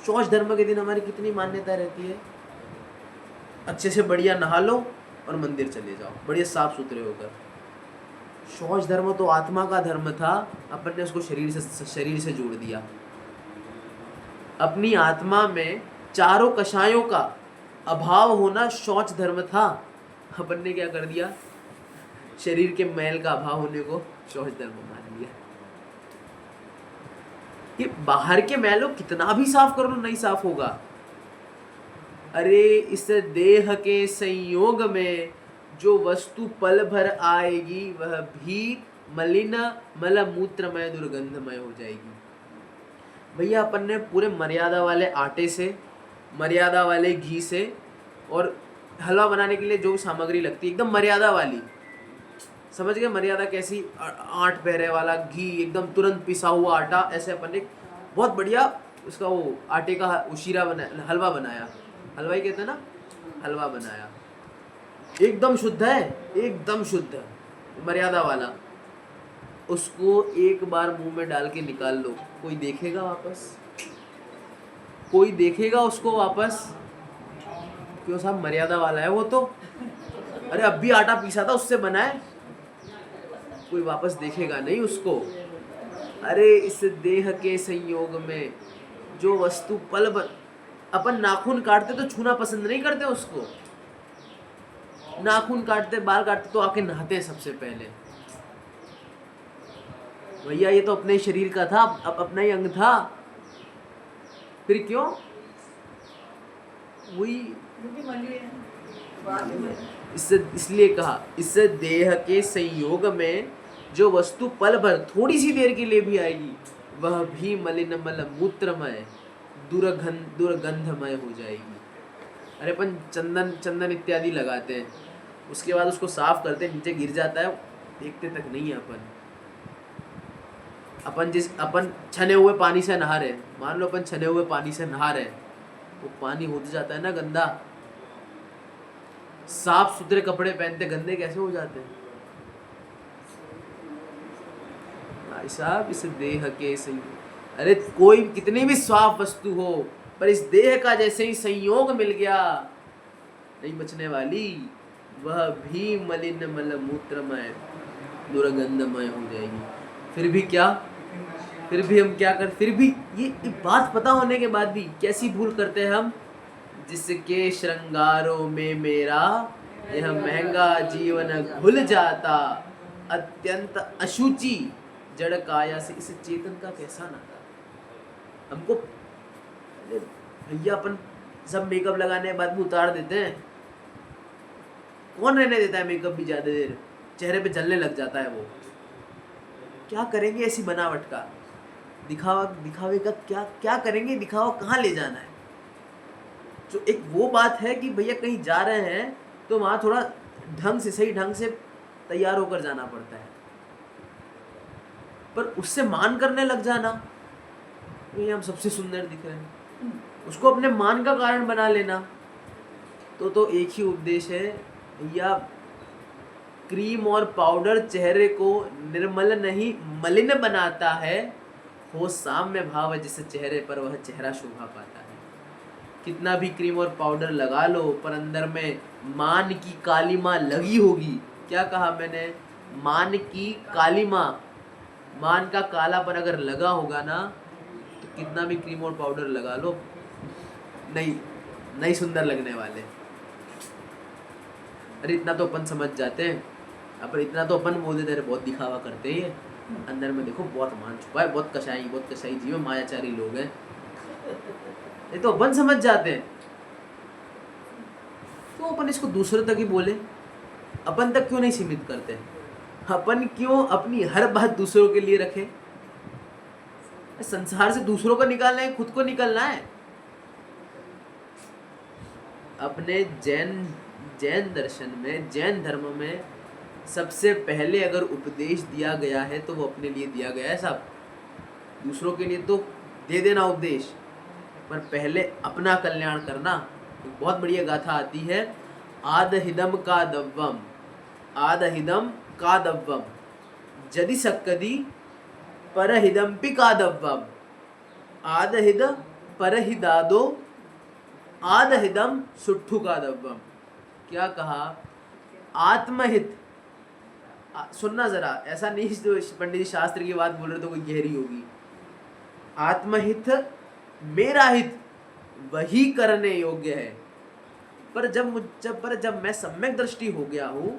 शौच धर्म के दिन हमारी कितनी मान्यता रहती है, अच्छे से बढ़िया नहा लो और मंदिर चले जाओ बढ़िया साफ सुथरे होकर। शौच धर्म तो आत्मा का धर्म था, अपन ने उसको शरीर से जोड़ दिया। अपनी आत्मा में चारों कषायों का अभाव होना शौच धर्म था, अपन ने क्या कर दिया, शरीर के मैल का अभाव होने को शौच धर्म मान लिया। ये बाहर के मैलों कितना भी साफ कर लो नहीं साफ होगा। अरे इस देह के संयोग में जो वस्तु पल भर आएगी वह भी मलिन मल मूत्रमय दुर्गंधमय हो जाएगी। भैया अपन ने पूरे मर्यादा वाले आटे से, मर्यादा वाले घी से, और हलवा बनाने के लिए जो सामग्री लगती है एकदम मर्यादा वाली, समझ गए मर्यादा कैसी, 8 पहरे वाला घी, एकदम तुरंत पिसा हुआ आटा, ऐसे अपन ने बहुत बढ़िया उसका वो आटे का उशीरा बनाया, हलवा बनाया, हलवा ही कहते हैं ना, हलवा बनाया, एकदम शुद्ध है, एकदम शुद्ध है, मर्यादा वाला। उसको एक बार मुंह में डाल के निकाल लो, कोई देखेगा वापस? कोई देखेगा उसको वापस? क्यों साहब, मर्यादा वाला है वो तो। अरे अब भी आटा पीसा था उससे बना है, कोई वापस देखेगा नहीं उसको। अरे इस देह के संयोग में जो वस्तु पल भर, अपन नाखून काटते तो छूना पसंद नहीं करते उसको, नाखून काटते, बाल काटते तो आके नहाते सबसे पहले। भैया ये तो अपने शरीर का था, अब अपना ही अंग था, फिर क्यों? वही इसलिए कहा, इस देह के संयोग में जो वस्तु पल भर थोड़ी सी देर के लिए भी आएगी वह भी मलिन मल मूत्रमय दुर्गंधमय हो जाएगी। अरे अपन चंदन इत्यादि लगाते हैं, उसके बाद उसको साफ करते हैं, नीचे गिर जाता है, देखते तक नहीं है अपन छने हुए पानी से नहा रहे, मान लो अपन छने हुए पानी से नहा रहे, वो पानी हो जाता है ना गंदा, साफ सुथरे कपड़े पहनते गंदे कैसे हो जाते हैं भाई साहब। इस देह के संयोग, अरे कोई कितनी भी साफ वस्तु हो, पर इस देह का जैसे ही संयोग मिल गया नहीं बचने वाली, वह भी मलिन मल मूत्रमय दुर्गंधमय हो जाएगी। फिर भी क्या, फिर भी हम क्या कर, फिर भी ये बात पता होने के बाद भी कैसी भूल करते हैं हम, जिसके श्रृंगारों में मेरा यह महंगा जीवन घुल जाता, अत्यंत अशुचि जड़ काया से इस चेतन का कैसा नाता। हमको भैया अपन सब मेकअप लगाने के बाद भी उतार देते हैं, कौन रहने देता है मेकअप भी ज्यादा देर, चेहरे पे जलने लग जाता है वो। क्या करेंगे ऐसी बनावट का, दिखावे का क्या करेंगे, दिखावा कहाँ ले जाना है। जो एक वो बात है कि भैया कहीं जा रहे हैं तो वहाँ थोड़ा ढंग से, सही ढंग से तैयार होकर जाना पड़ता है, पर उससे मान करने लग जाना, ये हम सबसे सुंदर दिख रहे हैं, उसको अपने मान का कारण बना लेना, तो एक ही उपदेश है भैया, क्रीम और पाउडर चेहरे को निर्मल नहीं मलिन बनाता है, हो साम्य भाव जिससे चेहरे पर वह चेहरा शोभा पाता है। कितना भी क्रीम और पाउडर लगा लो, पर अंदर में मान की कालिमा लगी होगी। क्या कहा मैंने? मान की कालिमा, मान का कालापन अगर लगा होगा ना, तो कितना भी क्रीम और पाउडर लगा लो नहीं सुंदर लगने वाले। अरे इतना तो अपन समझ जाते हैं, अपन इतना तो अपन बोल देते हैं, बहुत दिखावा करते हैं, अंदर में देखो बहुत मान छुपा है, बहुत कसाई जीव, मायाचारी लोग हैं, ये तो अपन समझ जाते हैं। तो अपन इसको दूसरे तक ही बोले, अपन तक क्यों नहीं सीमित करते? अपन क्यों अपनी हर बात दूसरों के लिए रखें? संसार से दूसरों को निकालना है, खुद को निकालना है। अपने जैन दर्शन में, जैन धर्म में सबसे पहले अगर उपदेश दिया गया है तो वो अपने लिए दिया गया है साहब। दूसरों के लिए तो दे देना उपदेश, पर पहले अपना कल्याण करना। एक बहुत बढ़िया गाथा आती है, आदहिदम का दव्वम, आदहिदम का दव्वम जदि सक्कदी परहिदम्पि का दव्वम, आदहिद परहिदादो आदहिदम सुट्ठु का दव्वम। क्या कहा? आत्महित, सुनना जरा, ऐसा नहीं जो पंडित जी शास्त्र की बात बोल रहे तो कोई गहरी होगी। आत्महित मेरा हित वही करने योग्य है। पर जब मैं सम्यक दृष्टि हो गया हूँ,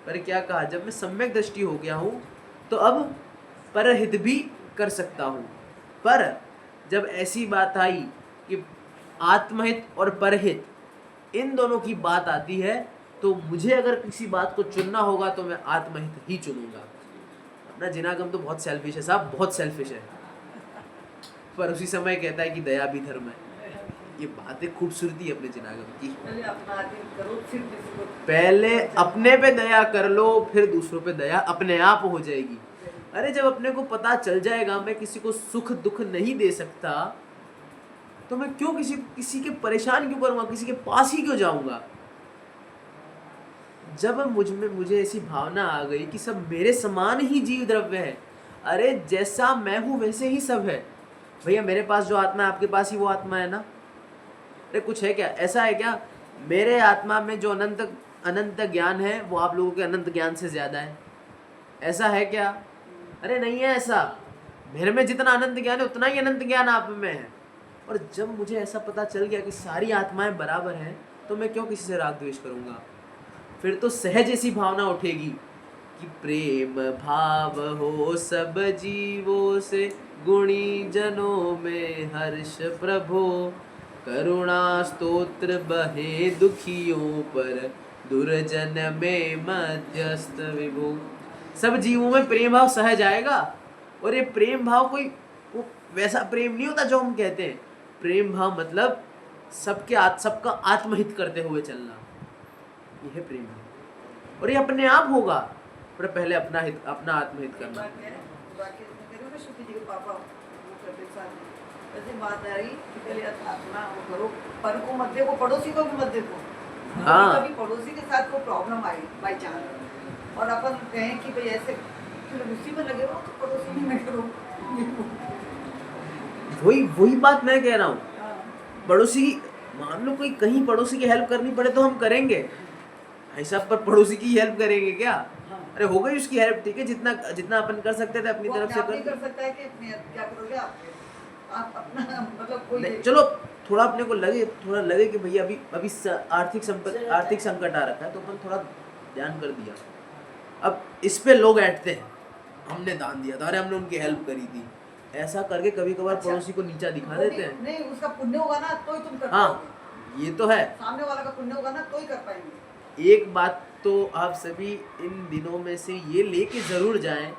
पर क्या कहा, जब मैं सम्यक दृष्टि हो गया हूँ तो अब परहित भी कर सकता हूँ। पर जब ऐसी बात आई कि आत्महित और परहित इन दोनों की बात आती है, तो मुझे अगर किसी बात को चुनना होगा तो मैं आत्महित ही चुनूंगा। अपना जिनागम तो बहुत सेल्फिश है साहब, बहुत सेल्फिश है, पर उसी समय कहता है कि दया भी धर्म है। ये बातें खूबसूरती है अपने जिनागम की। पहले अपने पे दया कर लो, फिर दूसरों पे दया अपने आप हो जाएगी। अरे जब अपने को पता चल जाएगा मैं किसी को सुख दुख नहीं दे सकता, तो मैं क्यों किसी के परेशान क्यों करूंगा, किसी के पास ही क्यों जाऊंगा? जब मुझे ऐसी भावना आ गई कि सब मेरे समान ही जीव द्रव्य है, अरे जैसा मैं हूं वैसे ही सब है। भैया मेरे पास जो आत्मा है आपके पास ही वो आत्मा है ना। अरे कुछ है क्या, ऐसा है क्या मेरे आत्मा में जो अनंत ज्ञान है वो आप लोगों के अनंत ज्ञान से ज्यादा है? ऐसा है क्या? अरे नहीं है ऐसा। मेरे में जितना अनंत ज्ञान है उतना ही अनंत ज्ञान आप में है। और जब मुझे ऐसा पता चल गया कि सारी आत्माएं बराबर हैं, तो मैं क्यों किसी से राग द्वेष करूंगा? फिर तो सहज ऐसी भावना उठेगी कि प्रेम भाव हो सब जीवों से, गुणी जनों में हर्ष प्रभो, करुणा स्तोत्र बहे दुखियों पर, दुर्जन में मध्यस्थ विभो। सब जीवों में प्रेम भाव सहज आएगा। और ये प्रेम भाव कोई वो वैसा प्रेम नहीं होता जो हम कहते हैं। प्रेम भाव मतलब सबका आत्महित करते हुए चलना, ये है प्रेम भाव। और ये अपने आप होगा, पर पहले अपना आत्महित करना। बात आ रही कि पहले अपना वो करो, पर को मत देखो, पड़ोसी को भी मत देखो। हाँ। कभी पड़ोसी के साथ कोई प्रॉब्लम आई बाई चांस, और अपन कहें कि भाई ऐसे उसी में लगे रहो, तो पड़ोसी में लगे रहो। वही बात मैं कह रहा हूँ। पड़ोसी, मान लो कोई कहीं पड़ोसी की हेल्प करनी पड़े तो हम करेंगे ऐसा, पर पड़ोसी की हेल्प करेंगे क्या? अरे हो गई उसकी हेल्प, ठीक है, जितना अपन कर सकते थे अपनी तरफ से कर सकता है कि क्या करोगे आप अपना मतलब कोई चलो थोड़ा अपने को लगे कि भैया अभी आर्थिक संकट आ रखा है, तो अपन थोड़ा ध्यान कर दिया। अब इस पे लोग ऐंठते हैं, हमने दान दिया था, अरे हमने उनकी हेल्प करी थी, ऐसा करके कभी कभार पड़ोसी को नीचा दिखा देते हैं। नहीं, उसका पुण्य होगा ना तो ही तुम कर पाओगे। ये तो है, सामने वाला का पुण्य होगा ना तो ही कर पाएंगे। एक बात तो आप सभी इन दिनों में से ये लेके जरूर जाएं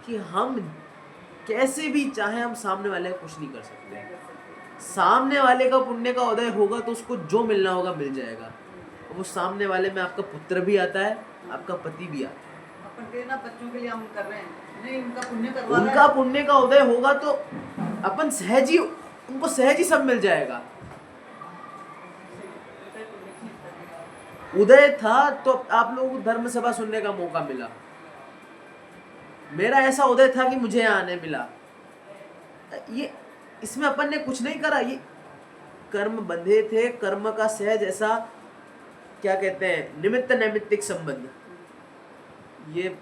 कि हम कैसे भी चाहे हम सामने वाले को कुछ नहीं कर सकते। सामने वाले का पुण्य का उदय होगा तो उसको जो मिलना होगा मिल जाएगा। वो सामने वाले में आपका पुत्र भी आता है, आपका पति भी आता है। अपन के ना बच्चों के लिए हम कर रहे हैं, नहीं उनका पुण्य करवा, उनका पुण्य का उदय होगा तो अपन उनको सहज ही सब मिल जाएगा। उदय था तो आप लोगों को धर्म सभा सुनने का मौका मिला। मेरा ऐसा उदय था कि मुझे यहाँ आने मिला। ये इसमें अपन ने कुछ नहीं करा, ये कर्म बंधे थे, कर्म का सहज ऐसा क्या कहते हैं निमित्त नैमित्तिक संबंध। ये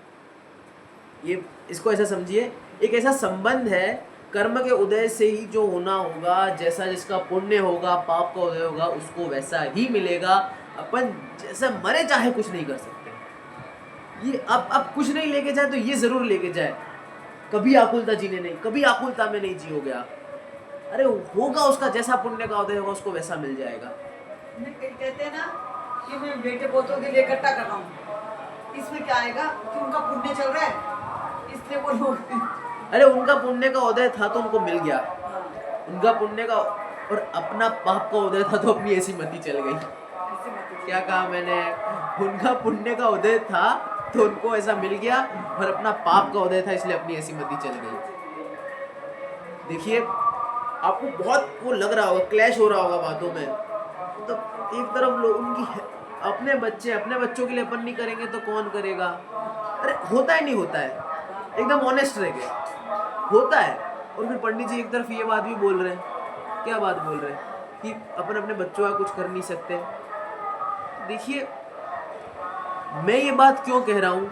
इसको ऐसा समझिए, एक ऐसा संबंध है कर्म के उदय से ही जो होना होगा, जैसा जिसका पुण्य होगा, पाप का उदय होगा, उसको वैसा ही मिलेगा। अपन जैसे मरे चाहे कुछ नहीं कर सकते। ये अब कुछ नहीं लेके जाए तो ये जरूर लेके जाए, कभी आकुलता जीने नहीं, कभी आकुलता में नहीं जियो गया। अरे होगा उसका जैसा पुण्य का उदय होगा उसको वैसा मिल जाएगा। कहते हैं ना कि मैं बेटे पोतों के लिए इकट्ठा कर रहा हूँ, इसमें क्या आएगा कि उनका पुण्य चल रहा है, इसलिए वो लोग अरे उनका पुण्य का उदय था तो उनको मिल गया, उनका पुण्य का, और अपना पाप का उदय था तो अपनी ऐसी मति चल गई। ऐसे मत क्या कहा मैंने? उनका पुण्य का उदय था तो उनको ऐसा मिल गया, और अपना पाप का उदय था इसलिए अपनी ऐसी मति चल गई। देखिए आपको बहुत वो लग रहा होगा, क्लैश हो रहा होगा बातों में। तो एक तरफ लोग उनकी अपने बच्चों के लिए अपन नहीं करेंगे तो कौन करेगा? अरे होता ही नहीं होता है, एकदम ऑनेस्ट रह गए, होता है। और फिर पंडित जी एक तरफ ये बात भी बोल रहे हैं, क्या बात बोल रहे हैं कि अपन अपने बच्चों का कुछ कर नहीं सकते। देखिए मैं ये बात क्यों कह रहा हूं,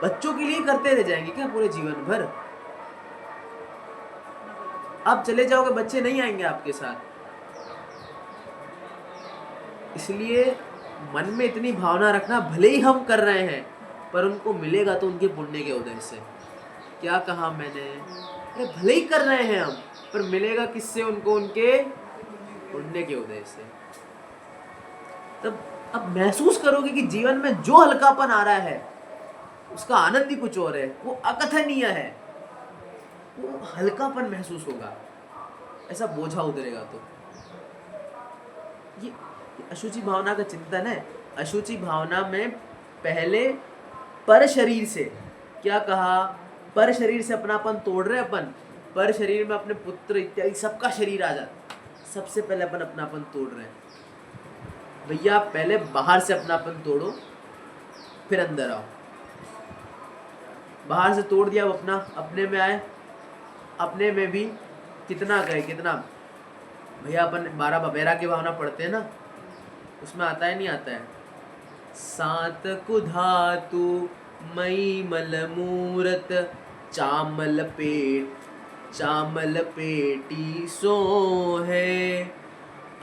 बच्चों के लिए करते रह जाएंगे क्या पूरे जीवन भर? आप चले जाओगे, बच्चे नहीं आएंगे आपके साथ। इसलिए मन में इतनी भावना रखना, भले ही हम कर रहे हैं पर उनको मिलेगा तो उनके पुण्य के उदय से। क्या कहा मैंने? अरे भले ही कर रहे हैं हम, पर मिलेगा किससे उनको? उनके पुण्य के उदय से। तब अब महसूस करोगे कि जीवन में जो हल्कापन आ रहा है उसका आनंद ही कुछ और है, वो अकथनीय है, वो हल्कापन महसूस होगा, ऐसा बोझा उतरेगा। तो ये अशुचि भावना का चिंतन है। अशुचि भावना में पहले पर शरीर से, क्या कहा? पर शरीर से अपनापन तोड़ रहे अपन, पर शरीर में अपने पुत्र इत्यादि सबका शरीर आ जाता, सबसे पहले अपन अपनापन तोड़ रहे हैं। भैया पहले बाहर से अपनापन तोड़ो, फिर अंदर आओ। बाहर से तोड़ दिया, वो अपना अपने में आए, अपने में भी कितना गए, कितना भैया अपन 12 बबेरा की भावना पढ़ते हैं ना, उसमें आता है नहीं आता है? सात कुधातु मई मल मूरत चामल पेटी सो है,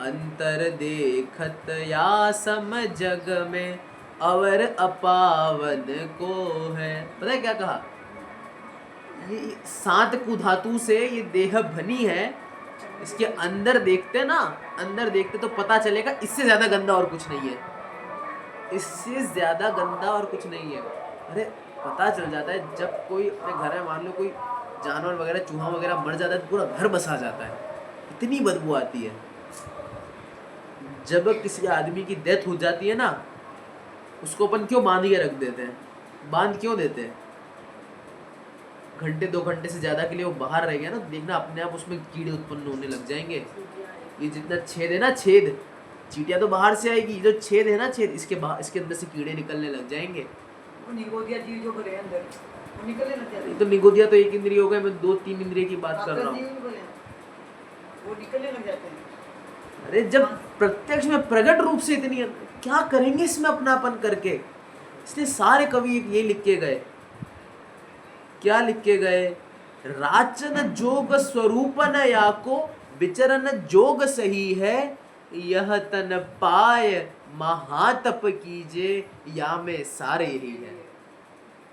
अंतर देखत या सम जग में अवर अपावन को है। पता है क्या कहा? ये 7 कुधातु से ये देह बनी है, इसके अंदर देखते ना, अंदर देखते तो पता चलेगा इससे ज्यादा गंदा और कुछ नहीं है, इससे ज्यादा गंदा और कुछ नहीं है। अरे पता चल जाता है जब कोई अपने घर में मान लो कोई जानवर वगैरह चूहा वगैरह मर जाता है तो पूरा घर बसा जाता है, इतनी बदबू आती है। जब किसी आदमी की डेथ हो जाती है ना, उसको अपन क्यों बांध के रख देते हैं? बांध क्यों देते हैं? घंटे 2 घंटे से ज़्यादा के लिए वो बाहर रह गया ना, देखना अपने आप उसमें कीड़े उत्पन्न होने लग जाएंगे। ये जितना छेद है ना, छेद, चींटियाँ तो बाहर से आएगी, जो छेद है ना, छेद, इसके अंदर से कीड़े निकलने लग जाएंगे। वो निगोदिया जीव जो भरे अंदर वो निकलने लग जाते हैं। तो निगोदिया तो एक इंद्रिय हो गए, मैं 2-3 इंद्रिय की बात कर रहा हूँ। वो निकलने लग जाते हैं। अरे जब प्रत्यक्ष में प्रकट रूप से इतनी, क्या करेंगे इसमें अपनापन करके? इसलिए सारे कवि ये लिख के गए, क्या लिख के गए? राचन जोग स्वरूपन या को विचरण जोग सही है, यह तन पाय महातप कीजे, या में सारे यही है।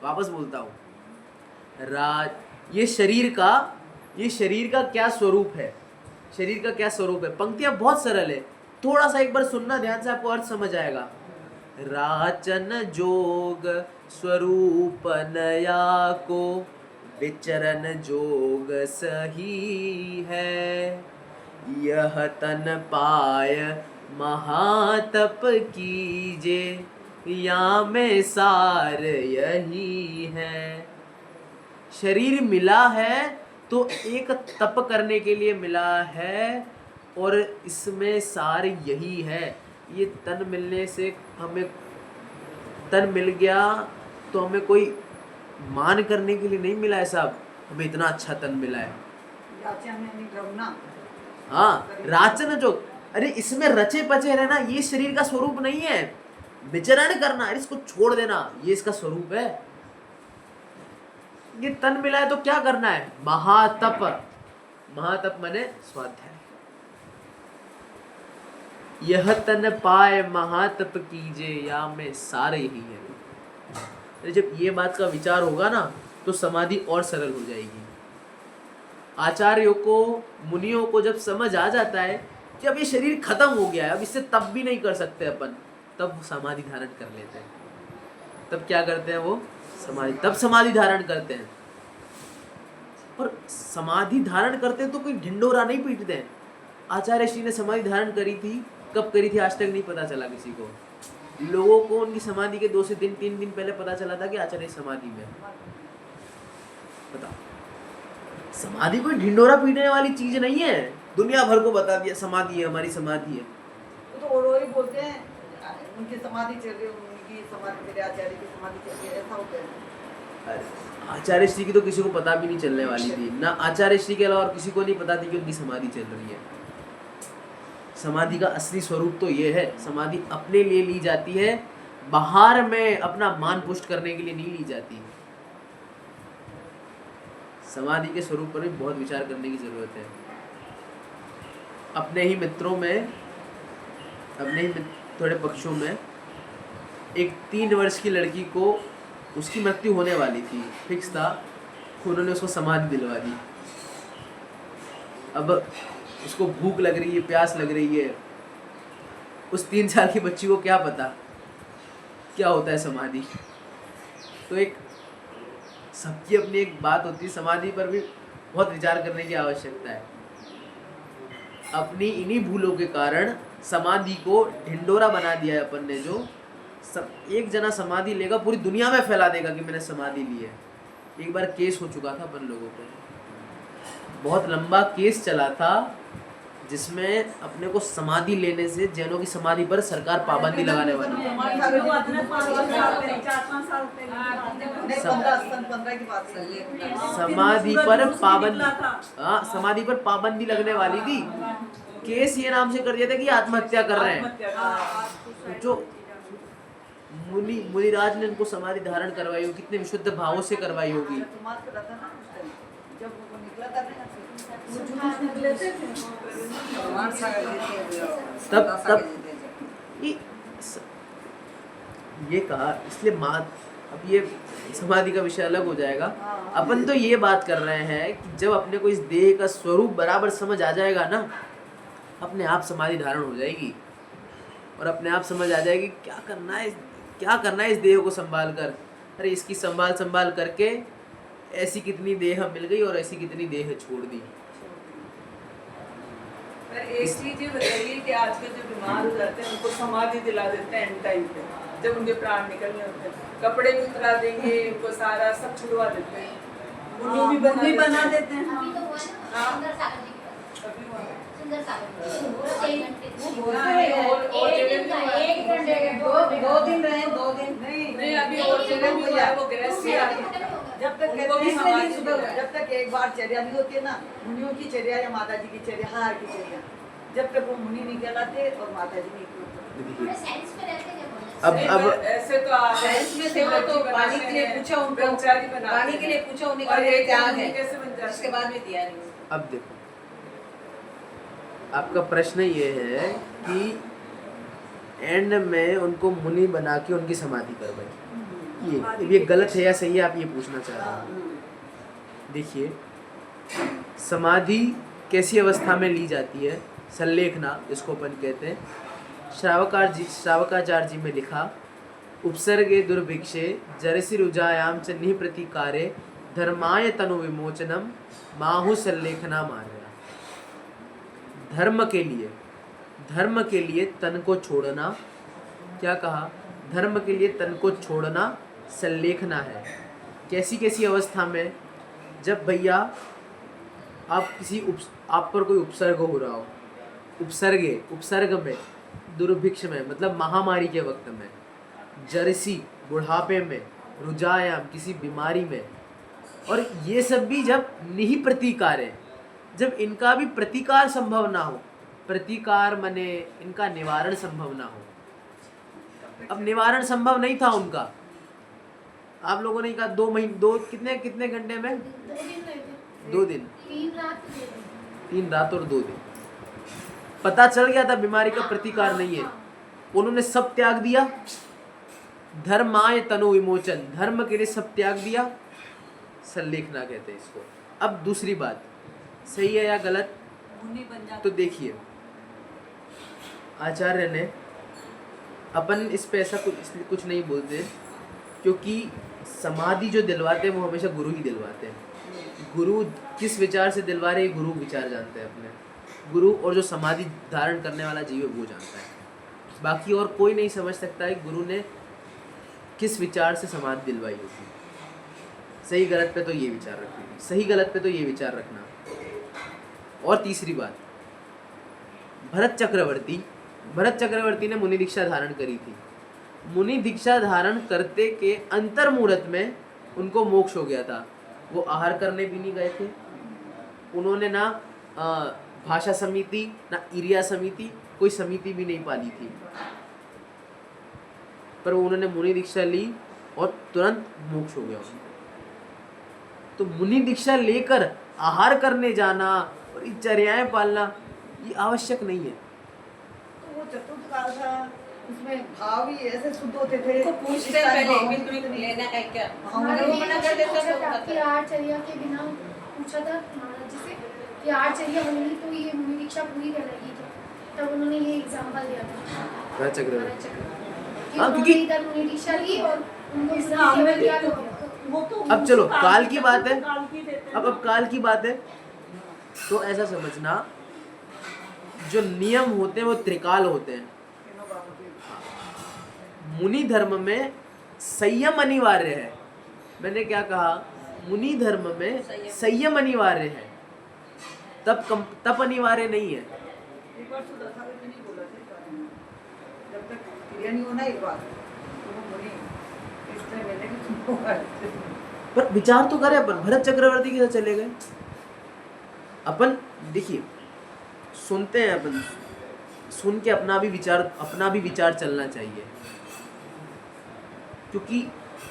वापस बोलता हूँ, ये शरीर का क्या स्वरूप है? शरीर का क्या स्वरूप है? पंक्तियां बहुत सरल है, थोड़ा सा एक बार सुनना ध्यान से, आपको अर्थ समझ आएगा। राचन जोग स्वरूप नया को विचरण जोग सही है, यह तन पाय महातप कीजे, या में सार यही है। शरीर मिला है तो एक तप करने के लिए मिला है, और इसमें सार यही है। ये तन मिलने से हमें, तन मिल गया तो हमें कोई मान करने के लिए नहीं मिला है साहब, हमें इतना अच्छा तन मिला है। हाँ, राचन जो, अरे इसमें रचे पचे रहना ये शरीर का स्वरूप नहीं है, विचरण करना, इसको छोड़ देना, ये इसका स्वरूप है। ये तन मिला है तो क्या करना है? महातप, महातप माने स्वाध्याय। यह तन पाए महातप कीजे, या में सारे ही है। जब ये बात का विचार होगा ना तो समाधि और सरल हो जाएगी। आचार्यों को, मुनियों को जब समझ आ जाता है कि अब ये शरीर खत्म हो गया है, अब इससे तप भी नहीं कर सकते अपन, तब समाधि धारण कर लेते हैं। तब क्या करते हैं वो? समाधि, तब समाधि धारण करते हैं। और समाधि धारण करते हैं तो कोई ढिंडोरा नहीं पीटते हैं। आचार्य श्री ने समाधि धारण करी थी, कब करी थी आज तक नहीं पता चला किसी को। लोगों को उनकी समाधि के 2 से 3 दिन पहले पता चला था कि आचार्य समाधि में। बताओ, समाधि कोई ढिंडोरा पीटने वाली चीज नहीं है। दुनिया भर को बता दिया समाधि है, हमारी समाधि है। तो वो ही बोलते हैं उनकी समाधि चल रही है, उनकी समाधि चल रही है, आचार्य की समाधि चल रही है, ऐसा होता है। अरे आचार्य श्री की तो किसी को पता भी नहीं चलने वाली थी ना, आचार्य श्री के अलावा और किसी को नहीं पता थी कि उनकी समाधि चल रही है। समाधि का असली स्वरूप तो ये है, समाधि अपने लिए ली जाती है, बाहर में अपना मान पुष्ट करने के लिए नहीं ली जाती। समाधि के स्वरूप पर भी बहुत विचार करने की जरूरत है। अपने ही मित्रों में, अपने ही थोड़े पक्षों में एक 3 वर्ष की लड़की को उसकी मृत्यु होने वाली थी, फिक्स था, उन्होंने उसको समाधि दिलवा दी। अब उसको भूख लग रही है, प्यास लग रही है, उस 3 साल की बच्ची को क्या पता क्या होता है समाधि। तो एक सबकी अपनी एक बात होती है, समाधि पर भी बहुत विचार करने की आवश्यकता है। अपनी इन्हीं भूलों के कारण समाधि को ढिंडोरा बना दिया है अपन ने। जो एक जना समाधि लेगा पूरी दुनिया में फैला देगा कि मैंने समाधि ली है। एक बार केस हो चुका था अपन लोगों पे, बहुत लंबा केस चला था, जिसमें अपने को समाधि लेने से जैनों की समाधि पर सरकार पाबंदी लगाने वाली है। समाधि पर पाबंदी, हाँ समाधि पर पाबंदी लगने वाली थी। केस ये नाम से कर दिया था कि आत्महत्या कर रहे हैं। जो मुनिराज ने उनको समाधि धारण करवाई होगी, कितने विशुद्ध भावों से करवाई होगी। तब ये कहा, इसलिए अब ये समाधि का विषय अलग हो जाएगा। अपन तो ये बात कर रहे हैं कि जब अपने को इस देह का स्वरूप बराबर समझ आ जाएगा ना, अपने आप समाधि धारण हो जाएगी और अपने आप समझ आ जाएगी क्या करना है इस देह को संभाल कर। अरे इसकी संभाल करके ऐसी कितनी देह मिल गई और ऐसी कितनी देह छोड़ दी। एक चीज ये बताइए कि आजकल जो बीमार हो जाते हैं उनको समाधि दिला देते हैं एंड टाइम पे, जब उनके प्राण निकलने होते हैं, कपड़े भी उतरा देंगे, उनको सारा सब छुड़वा देते हैं, मुंडी भी बना देते हैं। अभी तो हुआ ना सुंदर सागर जी का, अभी हुआ है। सुंदर सागर जी वो 1 घंटे एक घंटे के 2 दिन रहे, 2 दिन नहीं अभी और जगह भी हुआ है, वो गैस से आ गई। जब तक उनको भी समाधि दिलवाई। जब तक एक बार चर्या नहीं होती है ना, मुनियों की चर्या या माता जी की चर्या, हार की चर्या, जब तक वो मुनि नहीं कहलाते और माता जी नहीं कहलाते। थोड़ा साइंस में रहते हैं। अब ऐसे तो साइंस में थे वो, तो पानी के लिए पूछा उनको, पानी के लिए पूछा उन्हें, और ये त्याग है, कैसे बन जाते उसके बाद में दिया नहीं। अब देखो, आपका प्रश्न ये है कि एंड में उनको मुनि बना के उनकी समाधि करवाई, ये गलत है या सही है, आप ये पूछना चाह रहे हैं। देखिए, समाधि कैसी अवस्था में ली जाती है? संलेखना जिसको अपन कहते हैं। श्रावकाचार्य जी में लिखा, उपसर्गे दुर्भिक्षे जरसि रुजायाम च निप्रतिकारे धर्माय तनु विमोचनम माहु संलेखना मार्या। धर्म के लिए तन को छोड़ना, क्या कहा? धर्म के लिए तन को छोड़ना संलेखना है। कैसी अवस्था में? जब भैया आप पर कोई उपसर्ग हो रहा हो, उपसर्ग में, दुर्भिक्ष में मतलब महामारी के वक्त में, जरसी बुढ़ापे में, रुजायाम किसी बीमारी में, और ये सब भी जब निहि प्रतिकार है, जब इनका भी प्रतिकार संभव ना हो। प्रतिकार मने इनका निवारण संभव ना हो। अब निवारण संभव नहीं था उनका, आप लोगों ने कहा 2 महीने, कितने घंटे में? 2 दिन, 3 रात और 2 दिन। पता चल गया था बीमारी का प्रतिकार नहीं है, उन्होंने सब त्याग दिया। धर्माय तनु विमोचन, धर्म के लिए सब त्याग दिया, संलेखना कहते हैं इसको। अब दूसरी बात, सही है या गलत? तो देखिए, आचार्य ने, अपन इस पे ऐसा कुछ नहीं बोलते, क्योंकि समाधि जो दिलवाते हैं वो हमेशा गुरु ही दिलवाते हैं। गुरु किस विचार से दिलवा रहे हैं, गुरु विचार जानते हैं अपने। गुरु और जो समाधि धारण करने वाला जीव है वो जानता है, बाकी और कोई नहीं समझ सकता है गुरु ने किस विचार से समाधि दिलवाई होगी। सही गलत पे तो ये विचार रखना, सही गलत पे तो ये विचार रखना। और तीसरी बात, भरत चक्रवर्ती ने मुनि दीक्षा धारण करी थी। मुनि दीक्षा धारण करते के अंतर मुहूर्त में उनको मोक्ष हो गया था। वो आहार करने भी नहीं गए थे, उन्होंने ना भाषा समिति ना इरिया समिति, कोई समिति भी नहीं पाली थी, पर उन्होंने मुनि दीक्षा ली और तुरंत मोक्ष हो गया उनको। तो मुनि दीक्षा लेकर आहार करने जाना और ये चर्याएं पालना ये आवश्यक नहीं है। तो वो चतुर्थ काल था, उसमें भाव भी ऐसे शुद्ध होते थे। उनको पूछते हैं पहले कि तुम्हें लेना है क्या, हमारे वो मना कर देता पूछा तो था होता कि था। आहारचर्या के बिना पूछा था महाराज जी से कि आहारचर्या होगी तो ये मुनि दीक्षा पूरी कहलाएगी क्या, तब उन्होंने ये एग्जांपल दिया था भरत चक्रवर्ती। महाराज चक्रवर्ती कि हाँ, उन्होंने क्योंकि- इधर मुनि दीक्षा ली और उनको इस तुरंत काल में केवल ज्ञान हो गया। वो तो अब चलो, उस काल की बात है। काल की देते हैं। अब काल की बात है तो ऐसा समझना, जो नियम होते हैं वो त्रिकाल होते हैं। मुनि धर्म में संयम अनिवार्य है। मैंने क्या कहा, मुनि धर्म में संयम अनिवार्य है, तप अनिवार्य नहीं है। एक बार तो दशा में नहीं बोला था, जब तक क्रिया नहीं होना एक बार तो वो मुनि इसलिए मैंने कि तुमको पर विचार तो करें अपन, भरत चक्रवर्ती के साथ चले गए अपन। देखिए, सुनते हैं अपन, सुन के अपना भी विचार चलना चाहिए, क्योंकि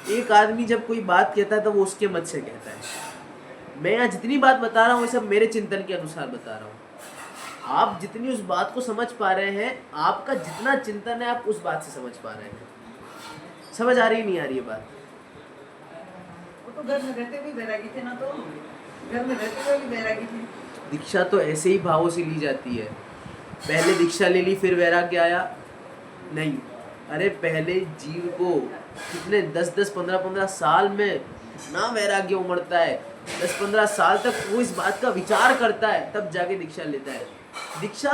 एक आदमी जब कोई बात कहता है तो वो उसके मत से कहता है। मैं यहाँ जितनी बात बता रहा हूँ ये सब मेरे चिंतन के अनुसार बता रहा हूँ। आप जितनी उस बात को समझ पा रहे हैं, आपका जितना चिंतन है आप उस बात से समझ पा रहे हैं। समझ आ रही नहीं आ रही है बात? वो तो घर में रहते हुए बैरागी थे ना, तो घर में रहते हुए भी बैरागी थे। दीक्षा तो ऐसे ही भावों से ली जाती है। पहले दीक्षा ले ली फिर वैराग्य आया? नहीं। अरे पहले जीव को कितने 10-10, 15-15 साल में इतना वैराग्य उमड़ता है, 10-15 साल तक वो इस बात का विचार करता है, तब जाके दीक्षा लेता है। दीक्षा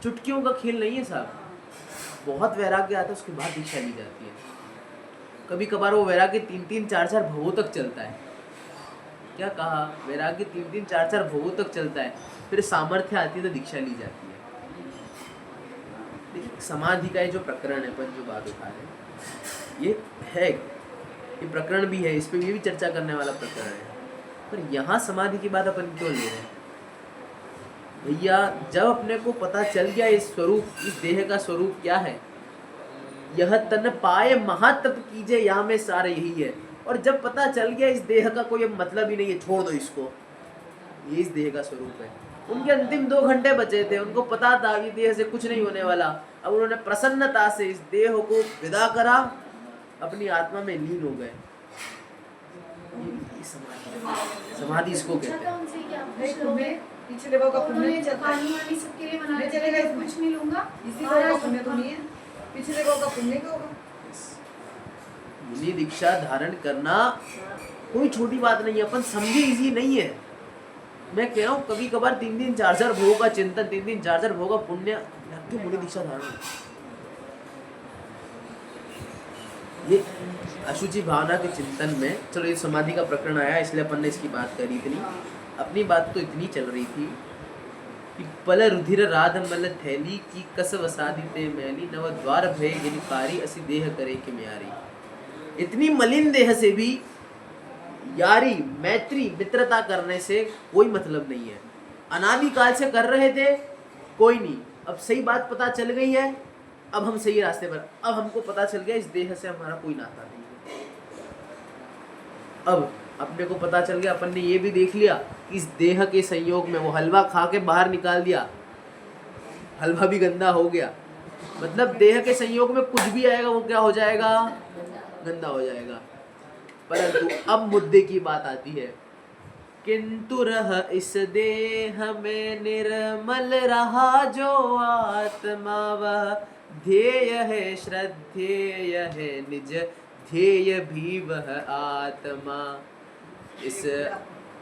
चुटकियों का खेल नहीं है साहब, बहुत वैराग्य आता है उसके बाद दीक्षा ली जाती है। कभी कभार वो वैराग्य 3-3, 4-4 भवों तक चलता है। क्या कहा? वैराग्य 3-3, 4-4 भवों तक चलता है, फिर सामर्थ्य आती है तो दीक्षा ली जाती है। देखिए, समाधि का ये जो प्रकरण है, अपन जो बात उठा रहे हैं, ये है, ये प्रकरण भी है, इस पे भी चर्चा करने वाला प्रकरण है। पर यहाँ समाधि की बात अपन क्यों ले रहे हैं भैया? जब अपने को पता चल गया इस स्वरूप, इस देह का स्वरूप क्या है, यह तन पाए महातप कीजिए यहाँ में सार यही है। और जब पता चल गया इस देह का कोई अब मतलब ही नहीं है, छोड़ दो इसको, ये इस देह का स्वरूप है। उनके अंतिम 2 घंटे बचे थे, उनको पता था कि देह से कुछ नहीं होने वाला। अब उन्होंने प्रसन्नता से इस देह को विदा करा, अपनी आत्मा में लीन हो गए। समाधि इसको कहते पूछा था हैं। उनसे कि आप नहीं, कुछ लोगे, पिछले भाव का पुण्य उन्होंने नहीं चलता है। पानी वानी सबके लिए बना नहीं के चलेगा चले, इसमें। कुछ नहीं लूंगा। इसी भाव का पुण्य तो नहीं है, पिछले भाव का पुण्य क्या होगा? मुनि दीक्षा धारण करना कोई छोटी बात नहीं है, अपन समझे इजी नहीं है। मैं कह रहा हूँ कभी कभार 3-3, 4-4 भोग का चिंतन, 3-3, 4-4 भोग का पुण्य क्यों मुनि दीक्षा धारण। ये अशुचि भावना के चिंतन में, चलो ये समाधि का प्रकरण आया इसलिए अपन ने इसकी बात करी। इतनी अपनी बात तो इतनी चल रही थी कि पल रुधिर राध मल थैली की कस वसादी ते मैली, नव द्वार भय गिनकारी असी देह करे कि म्यारी। इतनी मलिन देह से भी यारी, मैत्री, मित्रता करने से कोई मतलब नहीं है। अनादिकाल से कर रहे थे, कोई नहीं। अब सही बात पता चल गई है, अब हम सही रास्ते पर, अब हमको पता चल गया इस देह से हमारा कोई नाता नहीं है। अब अपने को पता चल गया, अपन ने ये भी देख लिया इस देह के संयोग में वो हलवा खा के बाहर निकाल दिया, हलवा भी गंदा हो गया। मतलब देह के संयोग में कुछ भी आएगा वो क्या हो जाएगा? गंदा हो जाएगा। परंतु अब मुद्दे की बात आती है, किंतु रह इस देह में निर्मल रहा जो आत्मा, वह ध्येय है श्रद्धेय है निज ध्येय भी वह आत्मा, इस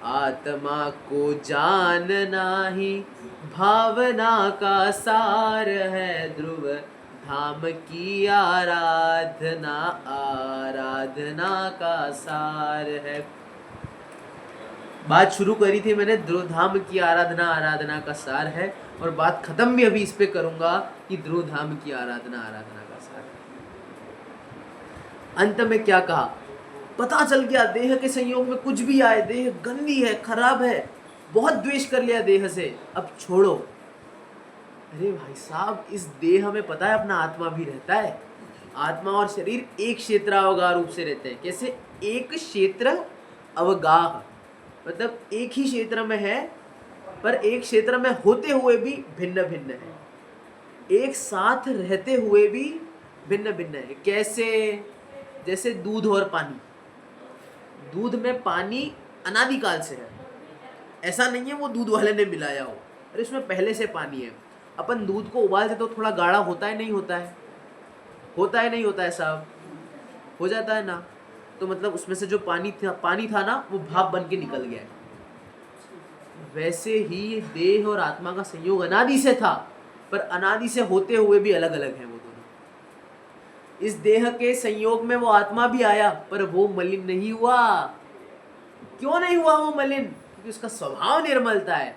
आत्मा को जानना ही भावना का सार है। ध्रुव धाम की आराधना, आराधना का सार है। बात शुरू करी थी मैंने, ध्रुव धाम की आराधना आराधना का सार है, और बात खत्म भी अभी इस पे करूंगा कि ध्रुव धाम की आराधना आराधना का सार है। अंत में क्या कहा, पता चल गया देह के संयोग में कुछ भी आए, देह गंदी है, खराब है, बहुत द्वेष कर लिया देह से, अब छोड़ो। अरे भाई साहब, इस देह में पता है अपना आत्मा भी रहता है। आत्मा और शरीर एक क्षेत्रावगाह रूप से रहते हैं। कैसे? एक क्षेत्र अवगाह, मतलब एक ही क्षेत्र में है, पर एक क्षेत्र में होते हुए भी भिन्न भिन्न है, एक साथ रहते हुए भी भिन्न भिन्न है। कैसे? जैसे दूध और पानी। दूध में पानी अनादिकाल से है, ऐसा नहीं है वो दूध वाले ने मिलाया हो, अरे इसमें पहले से पानी है। अपन दूध को उबालते तो थोड़ा गाढ़ा होता है नहीं होता है? होता है नहीं होता है साहब? हो जाता है ना। तो मतलब उसमें से जो पानी था ना, वो भाप बन के निकल गया है। वैसे ही देह और आत्मा का संयोग अनादि से था, पर अनादि से होते हुए भी अलग अलग है वो दोनों। इस देह के संयोग में वो आत्मा भी आया, पर वो मलिन नहीं हुआ। क्यों नहीं हुआ वो मलिन? क्योंकि उसका स्वभाव निर्मलता है।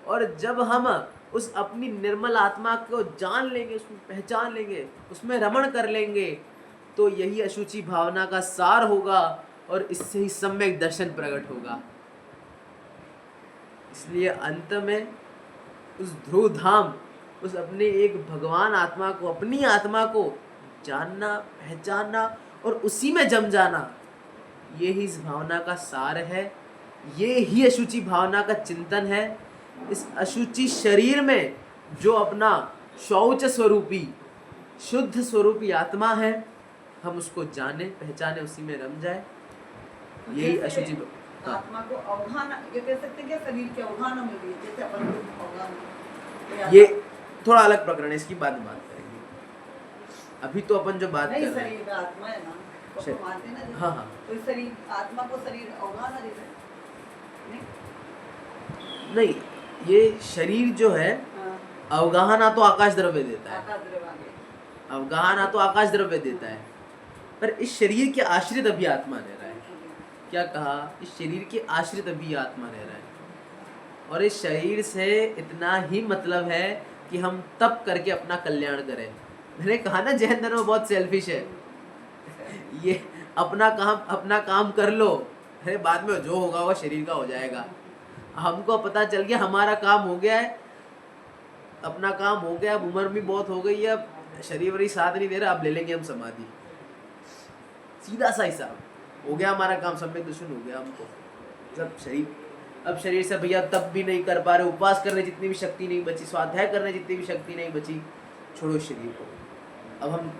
और जब हम उस अपनी निर्मल आत्मा को जान लेंगे, उसमें पहचान लेंगे, उसमें रमण कर लेंगे, तो यही अशुचि भावना का सार होगा, और इससे ही सम्यक दर्शन प्रकट होगा। इसलिए अंत में उस ध्रुव धाम, उस अपने एक भगवान आत्मा को, अपनी आत्मा को जानना, पहचानना और उसी में जम जाना, ये ही इस भावना का सार है। ये ही अशुचि भावना का चिंतन है। इस अशुचि शरीर में जो अपना शौच स्वरूपी, शुद्ध स्वरूपी आत्मा है, हम उसको जाने, पहचाने, उसी में रम जाए, यही अशुचि। आत्मा को अवगाहन, ये कह सकते हैं क्या, शरीर के अवगाहन मिल रही है, जैसे अपन को अवगाहन। ये थोड़ा अलग प्रकरण है, इसकी बात करेंगे। अभी तो अपन जो बात कर रहे हैं, शरीर का आत्मा है ना, तो मानते हैं ना। हाँ हाँ, तो शरीर, आत्मा को शरीर अवगाहन देता है नहीं, ये शरीर जो है अवगाहना तो आकाश द्रव्य देता है, अवगाहना तो आकाश द्रव्य देता है, पर इस शरीर के आश्रित अभी आत्मा रह रहा है। क्या कहा? इस शरीर के आश्रित अभी आत्मा रह रहा है, और इस शरीर से इतना ही मतलब है कि हम तप करके अपना कल्याण करें। मैंने कहा ना, जैन धर्म बहुत सेल्फिश है। ये अपना काम कर लो, अरे बाद में जो होगा वो शरीर का हो जाएगा। हमको पता चल गया हमारा काम हो गया है, अपना काम हो गया, अब उम्र भी बहुत हो गई है, अब शरीर वरी साथ नहीं दे रहा, अब ले लेंगे हम समाधि। सीधा सा हिसाब हो गया, हमारा काम सम्यक दर्शन हो गया हमको। सब शरीर, अब शरीर से भैया तब भी नहीं कर पा रहे, उपवास करने जितनी भी शक्ति नहीं बची, स्वाध्याय करने जितनी भी शक्ति नहीं बची, छोड़ो शरीर को। अब हम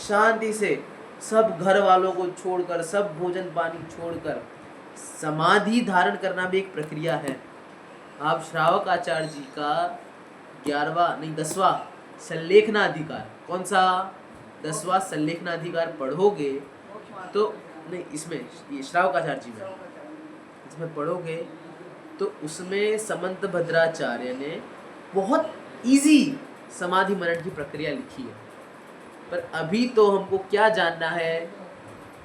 शांति से सब घर वालों को छोड़कर, सब भोजन पानी छोड़कर, समाधि धारण करना भी एक प्रक्रिया है। आप श्रावक आचार्य जी का 10वां संलेखनाधिकार, कौन सा 10वां संलेखनाधिकार पढ़ोगे तो, नहीं इसमें, ये श्रावक आचार्य जी में इसमें पढ़ोगे तो उसमें समंत भद्राचार्य ने बहुत इजी समाधि मनन की प्रक्रिया लिखी है। पर अभी तो हमको क्या जानना है,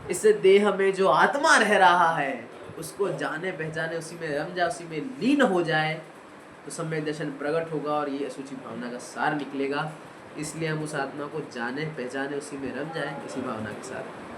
इस देह में जो आत्मा रह रहा है उसको जाने, पहचाने, उसी में रम जाए, उसी में लीन हो जाए, तो सम्यक दर्शन प्रकट होगा और ये अशुचि भावना का सार निकलेगा। इसलिए हम उस आत्मा को जाने, पहचाने, उसी में रम जाए, इसी भावना के साथ।